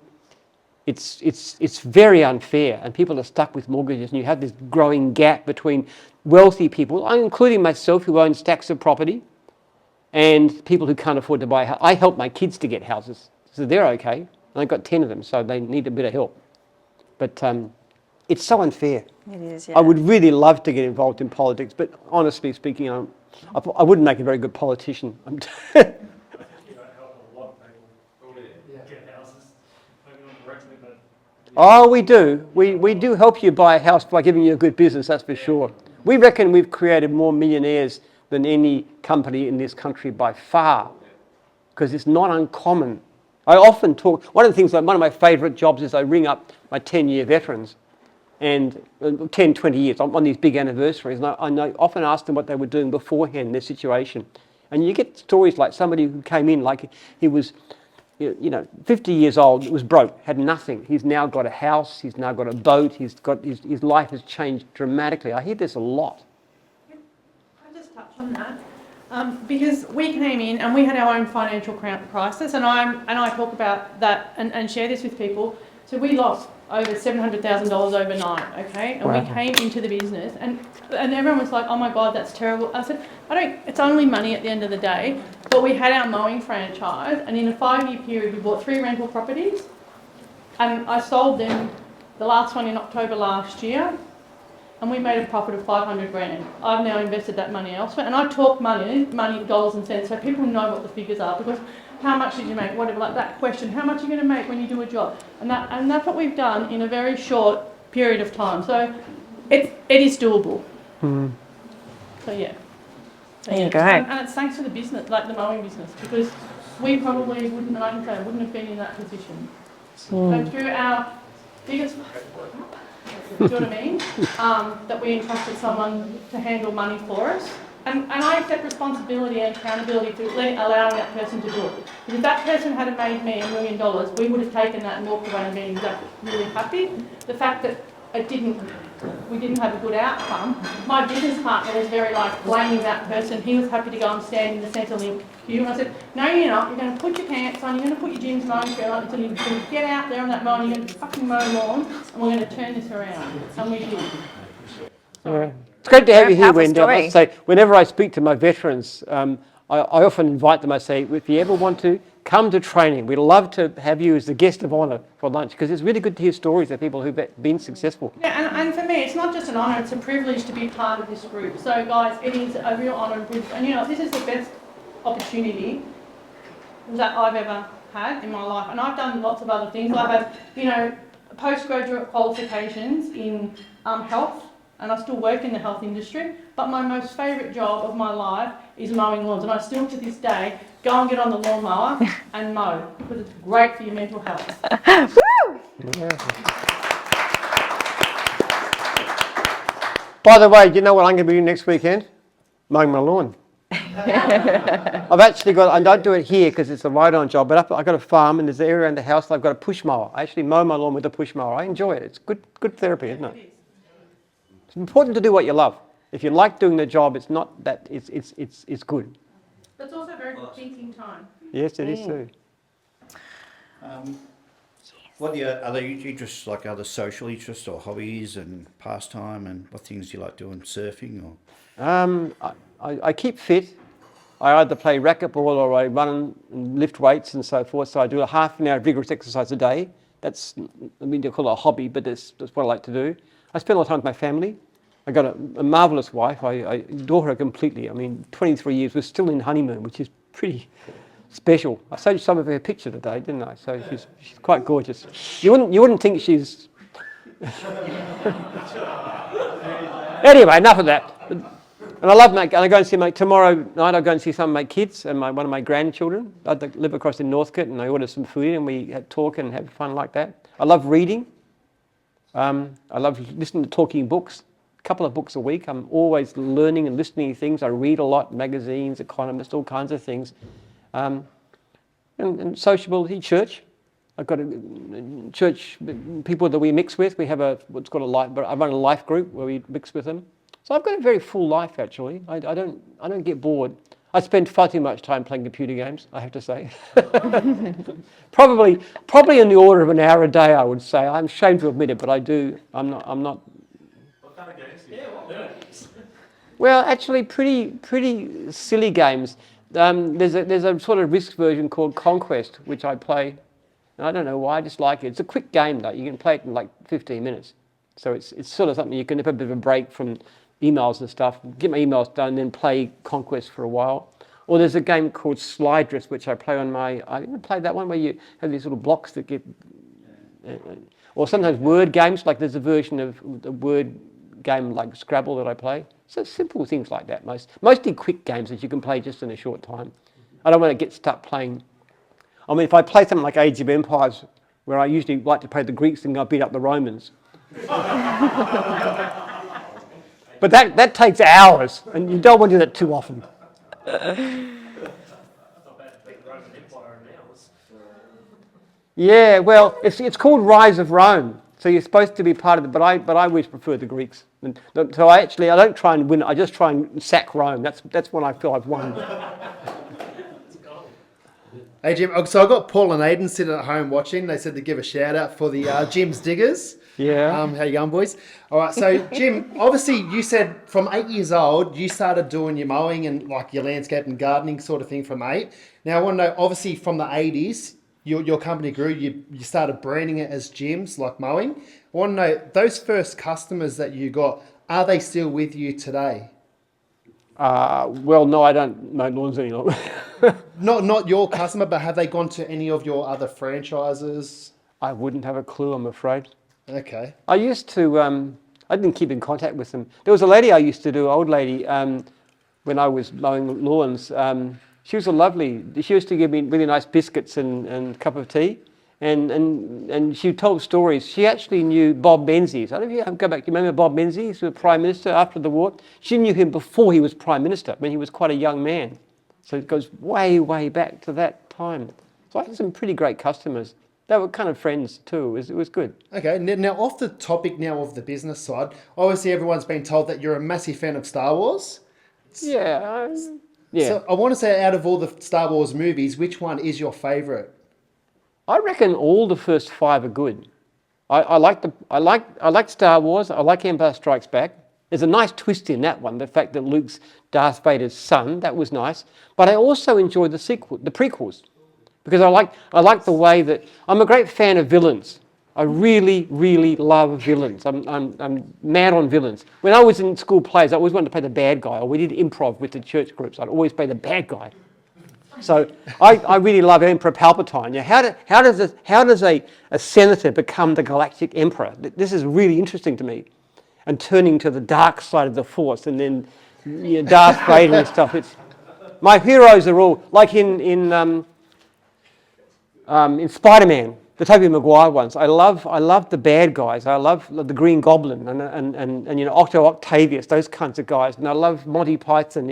It's very unfair, and people are stuck with mortgages, and you have this growing gap between wealthy people, including myself, who own stacks of property, and people who can't afford to buy a house. I help my kids to get houses, so they're okay. And I've got 10 of them, so they need a bit of help. But it's so unfair. It is, yeah. I would really love to get involved in politics, but honestly speaking, I wouldn't make a very good politician. Oh, we do. We do help you buy a house by giving you a good business, that's for sure. We reckon we've created more millionaires than any company in this country by far, because it's not uncommon. I often talk, one of my favourite jobs is I ring up my 10-year veterans, and 10, 20 years, on these big anniversaries, and I often ask them what they were doing beforehand, their situation. And you get stories like somebody who came in, like he was 50 years old, was broke, had nothing. He's now got a house, he's now got a boat, his life has changed dramatically. I hear this a lot. Can I just touch on that? Because we came in and we had our own financial crisis, and I talk about that and share this with people. So we lost over $700,000 overnight, okay? And Wow. we came into the business, and everyone was like, "Oh my God, that's terrible." I said, it's only money at the end of the day. But we had our mowing franchise, and in a 5-year period, we bought 3 rental properties, and I sold them, the last one in October last year, and we made a profit of 500 grand. I've now invested that money elsewhere, and I talk money, dollars and cents, so people know what the figures are, because how much did you make, whatever, like that question, how much are you going to make when you do a job? And that's what we've done in a very short period of time. So it is doable. So yeah. There you go. And it's thanks to the business, like the mowing business, because we probably wouldn't have been in that position. So through our biggest, do you know what I mean? That we entrusted someone to handle money for us. And I accept responsibility and accountability for allowing that person to do it. Because if that person had made me $1 million, we would have taken that and walked away and been really happy. The fact that we didn't have a good outcome, my business partner was very blaming that person. He was happy to go and stand in the Centrelink queue. And I said, no, you're not. You're going to put your pants on, you're going to put your jeans mowing shirt on until you can get out there on that mow, and you're going to fucking mow lawns, and we're going to turn this around. And we did. Yeah. It's great to have you here, Powerful Wendy. I story. must say, whenever I speak to my veterans, I often invite them. I say, if you ever want to, come to training. We'd love to have you as the guest of honour for lunch, because it's really good to hear stories of people who've been successful. Yeah, and for me, it's not just an honour, it's a privilege to be part of this group. So guys, it is a real honour and privilege. And this is the best opportunity that I've ever had in my life. And I've done lots of other things. I've had, postgraduate qualifications in health, and I still work in the health industry, but my most favourite job of my life is mowing lawns, and I still to this day go and get on the lawnmower and mow, because it's great for your mental health. Woo! By the way, do you know what I'm going to be doing next weekend? Mowing my lawn. I've actually got, I don't do it here because it's a ride-on job, but I've got a farm and there's an area around the house and I've got a push mower. I actually mow my lawn with a push mower. I enjoy it. It's good therapy, isn't it? It's important to do what you love. If you like doing the job, it's not that, it's good. But it's also very good thinking time. Yes, it is too. What are your other interests, like other social interests or hobbies and pastime, and what things do you like doing? Surfing or? I keep fit. I either play racquetball or I run and lift weights and so forth. So I do a half an hour of vigorous exercise a day. That's, they call it a hobby, but that's what I like to do. I spend a lot of time with my family. I got a marvellous wife. I adore her completely. I mean, 23 years, we're still in honeymoon, which is pretty special. I showed you some of her picture today, didn't I? So she's quite gorgeous. You wouldn't think she's Anyway, enough of that. And I love and I go and see tomorrow night I'll go and see some of my kids and one of my grandchildren. I live across in Northcote and I order some food and we talk and have fun like that. I love reading. I love listening to talking books. A couple of books a week. I'm always learning and listening to things. I read a lot, magazines, Economist, all kinds of things. And sociability, church. I've got a church people that we mix with. We have what's called a life. I run a life group where we mix with them. So I've got a very full life actually. I don't get bored. I spend far too much time playing computer games, I have to say. Probably in the order of an hour a day, I would say. I'm ashamed to admit it, but I do. I'm not. What kind of games do you play? Well, actually, pretty silly games. There's a sort of risk version called Conquest, which I play. And I don't know why, I just like it. It's a quick game though. You can play it in like 15 minutes. So it's sort of something you can have a bit of a break from emails and stuff, get my emails done, then play Conquest for a while. Or there's a game called Slidress, which I play on I played that one where you have these little blocks that get, or sometimes word games, like there's a version of the word game like Scrabble that I play. So simple things like that, mostly quick games that you can play just in a short time. I don't want to get stuck playing. I mean, if I play something like Age of Empires, where I usually like to play the Greeks and go beat up the Romans. But that takes hours, and you don't want to do that too often. Yeah, well, it's called Rise of Rome, so you're supposed to be part of it. But I always prefer the Greeks, so I don't try and win. I just try and sack Rome. That's when I feel I've won. Hey Jim, so I got Paul and Aiden sitting at home watching. They said to give a shout out for the Jim's Diggers. Yeah. How you going, boys? All right. So Jim, obviously you said from 8 years old you started doing your mowing and like your landscape and gardening sort of thing from 8. Now I want to know, obviously from the 80s, your company grew. You started branding it as Jim's, like mowing. I want to know those first customers that you got. Are they still with you today? Well, no, I don't mow lawns any longer. Not your customer, but have they gone to any of your other franchises? I wouldn't have a clue, I'm afraid. Okay. I used to, I didn't keep in contact with them. There was a lady I used to do, old lady, when I was mowing lawns. She was she used to give me really nice biscuits and a cup of tea. And she told stories. She actually knew Bob Menzies. I don't know if you go back. You remember Bob Menzies, the Prime Minister after the war? She knew him before he was Prime Minister, when he was quite a young man. So it goes way, way back to that time. So I had some pretty great customers. They were kind of friends too. It was good. Okay, now off the topic now of the business side, obviously everyone's been told that you're a massive fan of Star Wars. Yeah. Yeah. So I want to say, out of all the Star Wars movies, which one is your favourite? I reckon all the first 5 are good. I like Star Wars. I like Empire Strikes Back. There's a nice twist in that one, the fact that Luke's Darth Vader's son. That was nice. But I also enjoyed the prequels, because I like the way that I'm a great fan of villains. I really, really love villains. I'm mad on villains. When I was in school plays, I always wanted to play the bad guy, or we did improv with the church groups. I'd always play the bad guy. So I really love Emperor Palpatine. You know, how does a senator become the galactic emperor? This is really interesting to me. And turning to the dark side of the Force, and then Darth Vader and stuff. My heroes are all like in Spider-Man, the Tobey Maguire ones. I love the bad guys. I love the Green Goblin and Octo Octavius, those kinds of guys. And I love Monty Python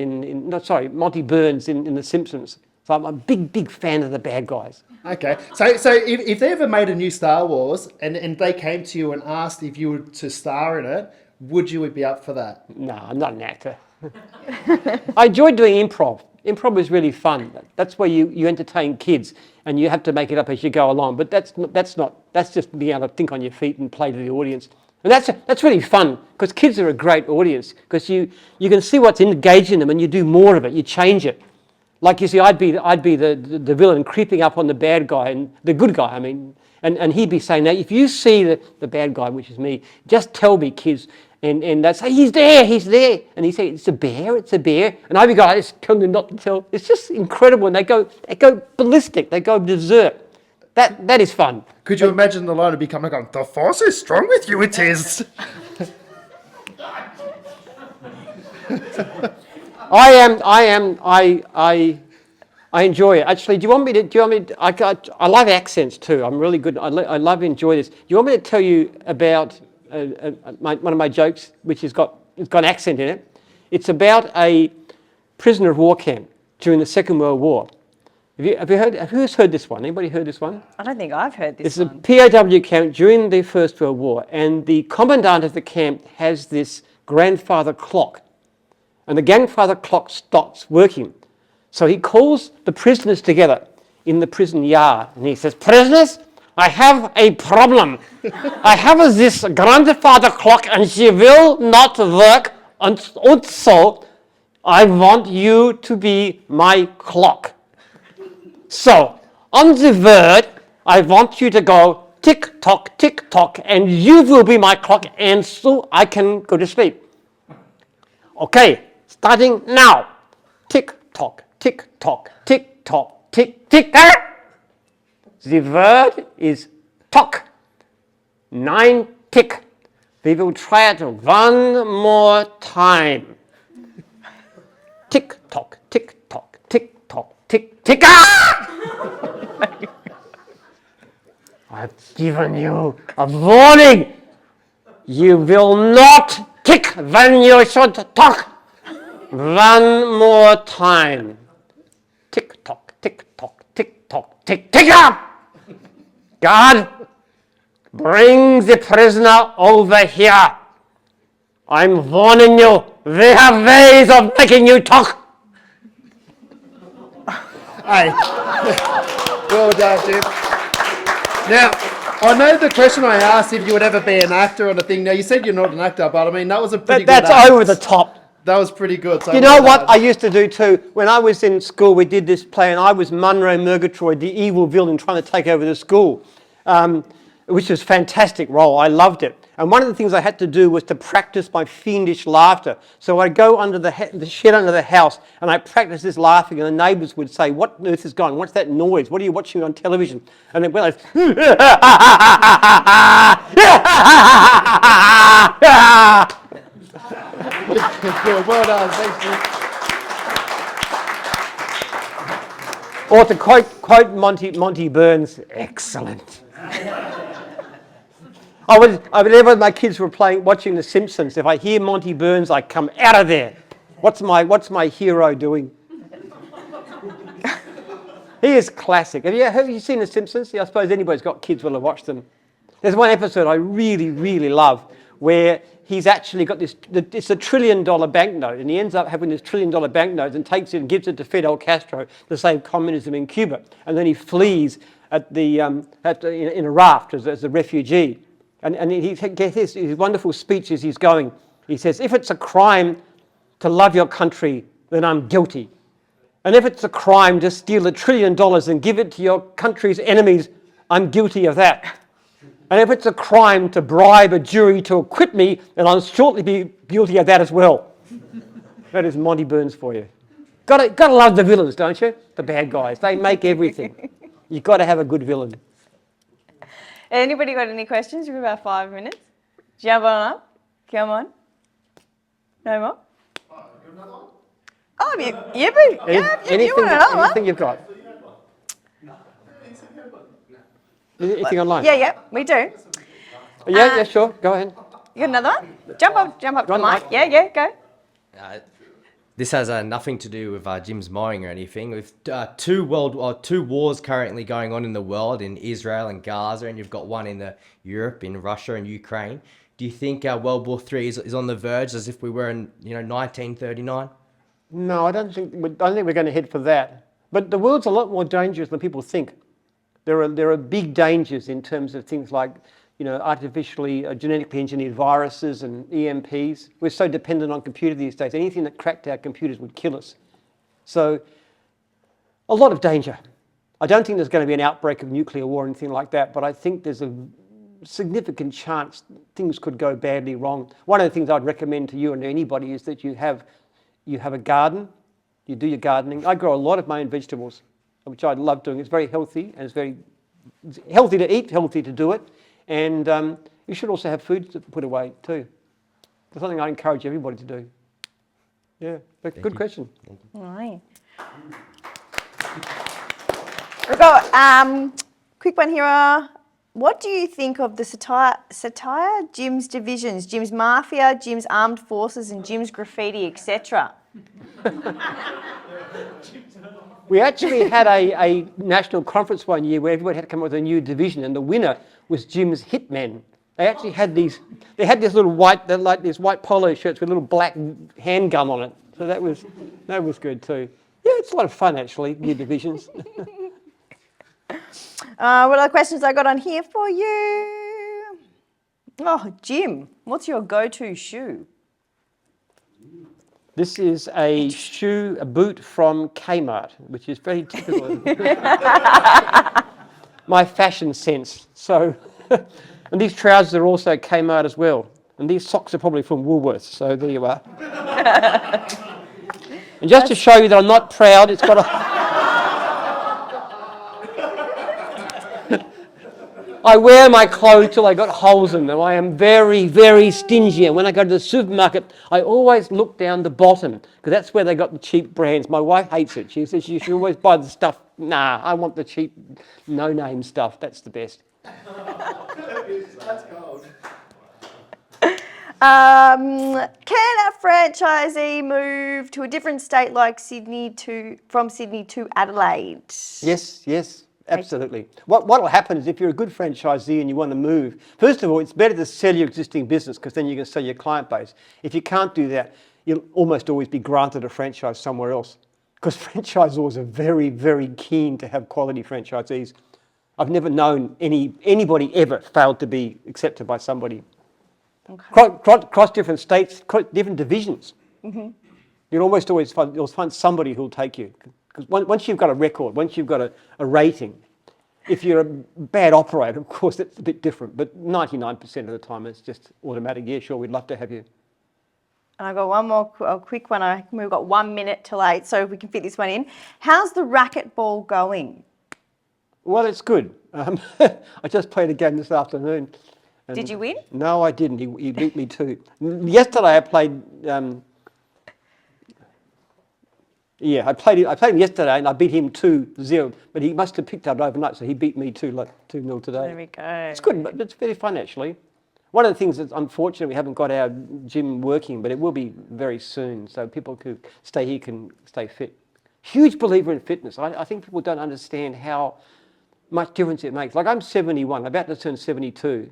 Monty Burns in The Simpsons. So I'm a big fan of the bad guys. Okay, so if they ever made a new Star Wars and they came to you and asked if you were to star in it, would you be up for that? No, I'm not an actor. I enjoyed doing improv. Improv is really fun. That's where you entertain kids, and you have to make it up as you go along. But that's just being able to think on your feet and play to the audience. And that's really fun, because kids are a great audience, because you can see what's engaging them and you do more of it. You change it. Like you see, I'd be the villain creeping up on the bad guy, and the good guy, I mean, and he'd be saying, now if you see the bad guy, which is me, just tell me, kids. And they'd say, he's there. And he'd say, it's a bear. And I'd be going, I just tell them not to tell. It's just incredible. And they go ballistic. They go berserk. That is fun. Could you imagine the line would be coming on, the force is strong with you, it is. I enjoy it. Actually, do you want me to, I love accents too. I'm really good. I love enjoy this. Do you want me to tell you about one of my jokes, which it's got an accent in it? It's about a prisoner of war camp during the Second World War. Have you heard? Who's heard this one? Anybody heard this one? I don't think I've heard this one. It's a POW camp during the First World War, and the commandant of the camp has this grandfather clock, and the grandfather clock stops working. So he calls the prisoners together in the prison yard, and he says, "Prisoners, I have a problem. I have this grandfather clock, and she will not work, and so I want you to be my clock. So, on the word, I want you to go tick tock, and you will be my clock, and so I can go to sleep. Okay, starting now. Tick tock, tick tock, tick tock, tick tick. The word is tock. 9 tick. We will try it one more time. Tick tock, tick tock, tick tock, tick tick. I've given you a warning. You will not tick when you should talk. One more time. Tick tock, tick tock, tick tock, tick tick. God, bring the prisoner over here. I'm warning you. They have ways of making you talk. Hey, well done, Jim. Now, I know the question I asked if you would ever be an actor on a thing. Now, you said you're not an actor, but I mean, that was a pretty good That's act. over the top. That was pretty good. So You know what I used to do too? When I was in school, we did this play, and I was Munro Murgatroyd, the evil villain trying to take over the school, which was a fantastic role. I loved it. And one of the things I had to do was to practice my fiendish laughter. So I'd go under the shed under the house, and I practiced this laughing, and the neighbours would say, "What on earth is going on? What's that noise? What are you watching on television?" And then I well done, thanks, Jim. Or to quote Monty Burns, excellent. Whenever my kids were watching The Simpsons, if I hear Monty Burns, I come out of there. What's my hero doing? He is classic. Have you seen The Simpsons? I suppose anybody's got kids will have watched them. There's one episode I really, really love where he's actually got it's a $1 trillion banknote, and he ends up having this $1 trillion banknote and takes it and gives it to Fidel Castro to save communism in Cuba. And then he flees in a raft as a refugee. And he gets his wonderful speech as he's going. He says, "If it's a crime to love your country, then I'm guilty. And if it's a crime to steal $1 trillion and give it to your country's enemies, I'm guilty of that. And if it's a crime to bribe a jury to acquit me, then I'll shortly be guilty of that as well." That is Monty Burns for you. Gotta love the villains, don't you? The bad guys. They make everything. You've got to have a good villain. Anybody got any questions? We've got about 5 minutes. Jump on up. Come on. No more? Oh, you want another one? Anything you've got? Anything online? Yeah, we do. Yeah, sure. Go ahead. You got another one? Jump up to the mic. Mike. Yeah, go. This has nothing to do with Jim's mowing or anything. With two wars currently going on in the world, in Israel and Gaza, and you've got one in Europe, in Russia and Ukraine. Do you think World War III is on the verge, as if we were in 1939? No, I don't think we're going to head for that. But the world's a lot more dangerous than people think. There are big dangers in terms of things like artificially genetically engineered viruses and EMPs. We're so dependent on computer these days. Anything that cracked our computers would kill us. So a lot of danger. I don't think there's going to be an outbreak of nuclear war or anything like that, but I think there's a significant chance things could go badly wrong. One of the things I'd recommend to you and to anybody is that you have a garden, you do your gardening. I grow a lot of my own vegetables, which I love doing. It's very healthy and it's very it's healthy to eat, healthy to do it, and you should also have food to put away too. That's something I encourage everybody to do. Yeah, but good question. All right. We've got quick one here. What do you think of the satire Jim's divisions? Jim's Mafia, Jim's Armed Forces, and Jim's Graffiti, etc. We actually had a national conference one year where everybody had to come up with a new division, and the winner was Jim's Hitmen. They actually had these. They had this little white, like these white polo shirts with a little black handgun on it. So that was good too. Yeah, it's a lot of fun actually. New divisions. What other questions I got on here for you? Oh, Jim, what's your go-to shoe? This is a boot from Kmart, which is very typical of my fashion sense. So, and these trousers are also Kmart as well. And these socks are probably from Woolworths, so there you are. And just to show you that I'm not proud, it's got a... I wear my clothes till I got holes in them. I am very, very stingy. And when I go to the supermarket, I always look down the bottom because that's where they got the cheap brands. My wife hates it. She says you should always buy the stuff. Nah, I want the cheap, no-name stuff. That's the best. That's gold. Can a franchisee move to a different state like from Sydney to Adelaide? Yes. Absolutely. What will happen is if you're a good franchisee and you want to move, first of all, it's better to sell your existing business because then you can sell your client base. If you can't do that, you'll almost always be granted a franchise somewhere else because franchisors are very, very keen to have quality franchisees. I've never known anybody ever failed to be accepted by somebody. Okay. Cross different states, different divisions. Mm-hmm. You'll find somebody who'll take you. Because once you've got a record, once you've got a rating, if you're a bad operator, of course, that's a bit different. But 99% of the time, it's just automatic. Yeah, sure, we'd love to have you. And I've got one more quick one. We've got 1 minute till 8, so if we can fit this one in. How's the racquetball going? Well, it's good. I just played a game this afternoon. Did you win? No, I didn't. He beat me too. Yesterday, I played... I played him yesterday and I beat him 2-0, but he must have picked up overnight, so he beat me 2-0 today. There we go. It's good, but it's very fun actually. One of the things that's unfortunate, we haven't got our gym working, but it will be very soon, so people who stay here can stay fit. Huge believer in fitness. I think people don't understand how much difference it makes. Like I'm 71, I'm about to turn 72.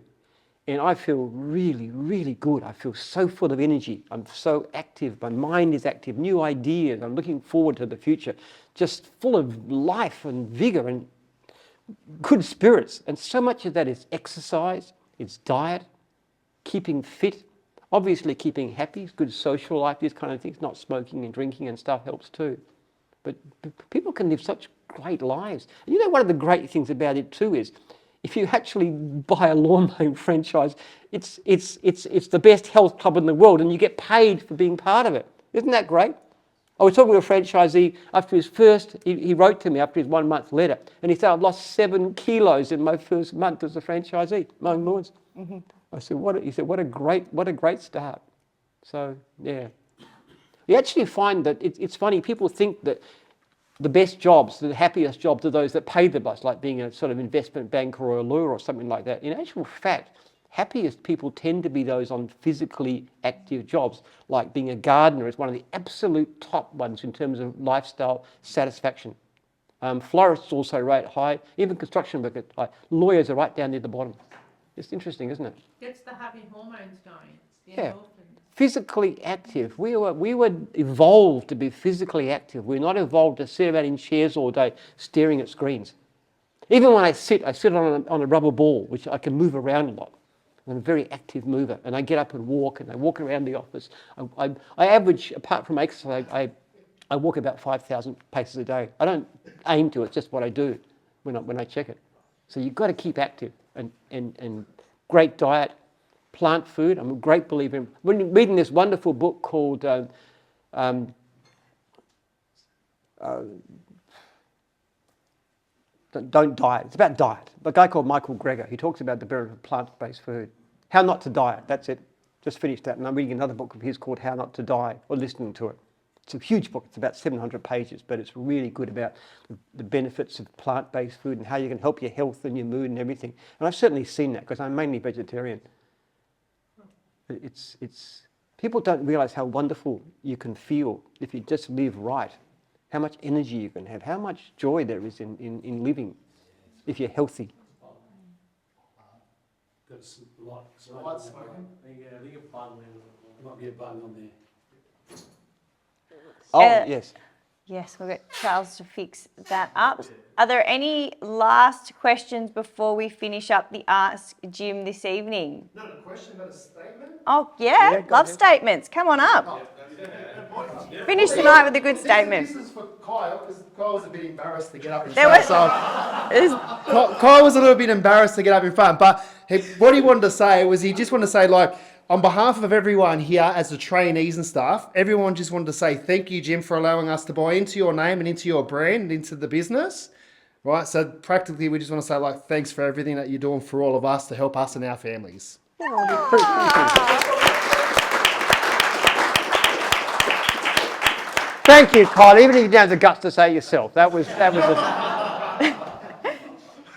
And I feel really, really good. I feel so full of energy. I'm so active. My mind is active. New ideas. I'm looking forward to the future. Just full of life and vigor and good spirits. And so much of that is exercise, it's diet, keeping fit, obviously keeping happy, good social life, these kind of things. Not smoking and drinking and stuff helps too. But people can live such great lives. And you know, one of the great things about it too is if you actually buy a lawn mowing franchise, it's the best health club in the world and you get paid for being part of it. Isn't that great? I was talking to a franchisee after his first, he wrote to me after his 1 month letter and he said, I've lost 7 kilos in my first month as a franchisee, mowing lawns. Mm-hmm. I said, what a great start. So, yeah. You actually find that it's funny, people think that the best jobs, the happiest jobs are those that pay the best, like being a sort of investment banker or a lawyer or something like that. In actual fact, happiest people tend to be those on physically active jobs, like being a gardener is one of the absolute top ones in terms of lifestyle satisfaction. Florists also rate high, even construction workers high. Lawyers are right down near the bottom. It's interesting, isn't it? Gets the happy hormones going. Yeah. Physically active. We were evolved to be physically active. We're not evolved to sit around in chairs all day staring at screens. Even when I sit on a rubber ball, which I can move around a lot. I'm a very active mover, and I get up and walk, and I walk around the office. I average, apart from exercise, I walk about 5,000 paces a day. I don't aim to, it's just what I do when I check it. So you've got to keep active and great diet. Plant food. I'm a great believer in. When reading this wonderful book called Don't diet. It's about diet. A guy called Michael Greger, he talks about the benefit of plant-based food. How not to diet, that's it. Just finished that, and I'm reading another book of his called How Not to Die, or listening to it. It's a huge book, it's about 700 pages, but it's really good about the benefits of plant-based food and how you can help your health and your mood and everything. And I've certainly seen that, because I'm mainly vegetarian. People don't realise how wonderful you can feel if you just live right, how much energy you can have, how much joy there is in living if you're healthy. That's light smoking. I think a bug might be a bug on there. Oh, yes. Yes, we'll get Charles to fix that up. Are there any last questions before we finish up the Ask Jim this evening? Not a question, but a statement. Oh, yeah, love statements. Come on up. Finish the night with a good statement. This is for Kyle, because Kyle was a bit embarrassed to get up in There front. Kyle was a little bit embarrassed to get up in front, but what he wanted to say was he just wanted to say, like, on behalf of everyone here as the trainees and stuff, everyone just wanted to say thank you, Jim, for allowing us to buy into your name and into your brand and into the business. Right, so practically we just want to say, like, thanks for everything that you're doing for all of us to help us and our families. Thank you, Kyle. Even if you didn't have the guts to say it yourself, that was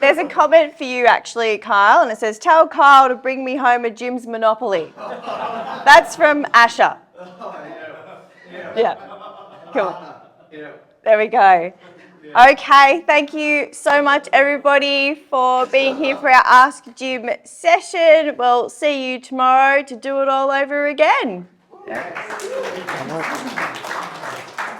There's a comment for you actually, Kyle, and it says, tell Kyle to bring me home a Jim's Monopoly. That's from Asher. Yeah. Cool. There we go. Okay, thank you so much, everybody, for being here for our Ask Jim session. We'll see you tomorrow to do it all over again.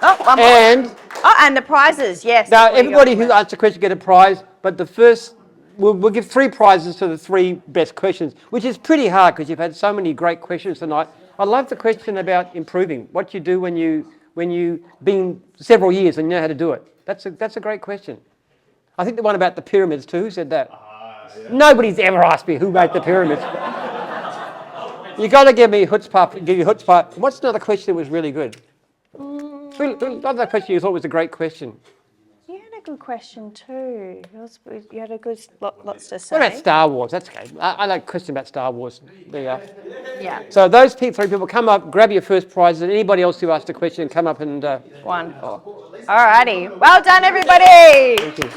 Oh, one more. And the prizes, yes. Now, everybody who answers a question get a prize, but the first, we'll give 3 prizes to the 3 best questions, which is pretty hard because you've had so many great questions tonight. I love the question about improving, what you do when you've been several years and you know how to do it. That's a great question. I think the one about the pyramids too, who said that? Yeah. Nobody's ever asked me who made the pyramids. You got to give me chutzpah. What's another question that was really good? Another question you thought was a great question. You had a good question too. You had a good lots to say. What about Star Wars? That's okay. I like a question about Star Wars. There you are. Yeah. So those 3 people come up, grab your first prize, and anybody else who asked a question, come up and... Wonderful. All righty. Well done, everybody. Thank you.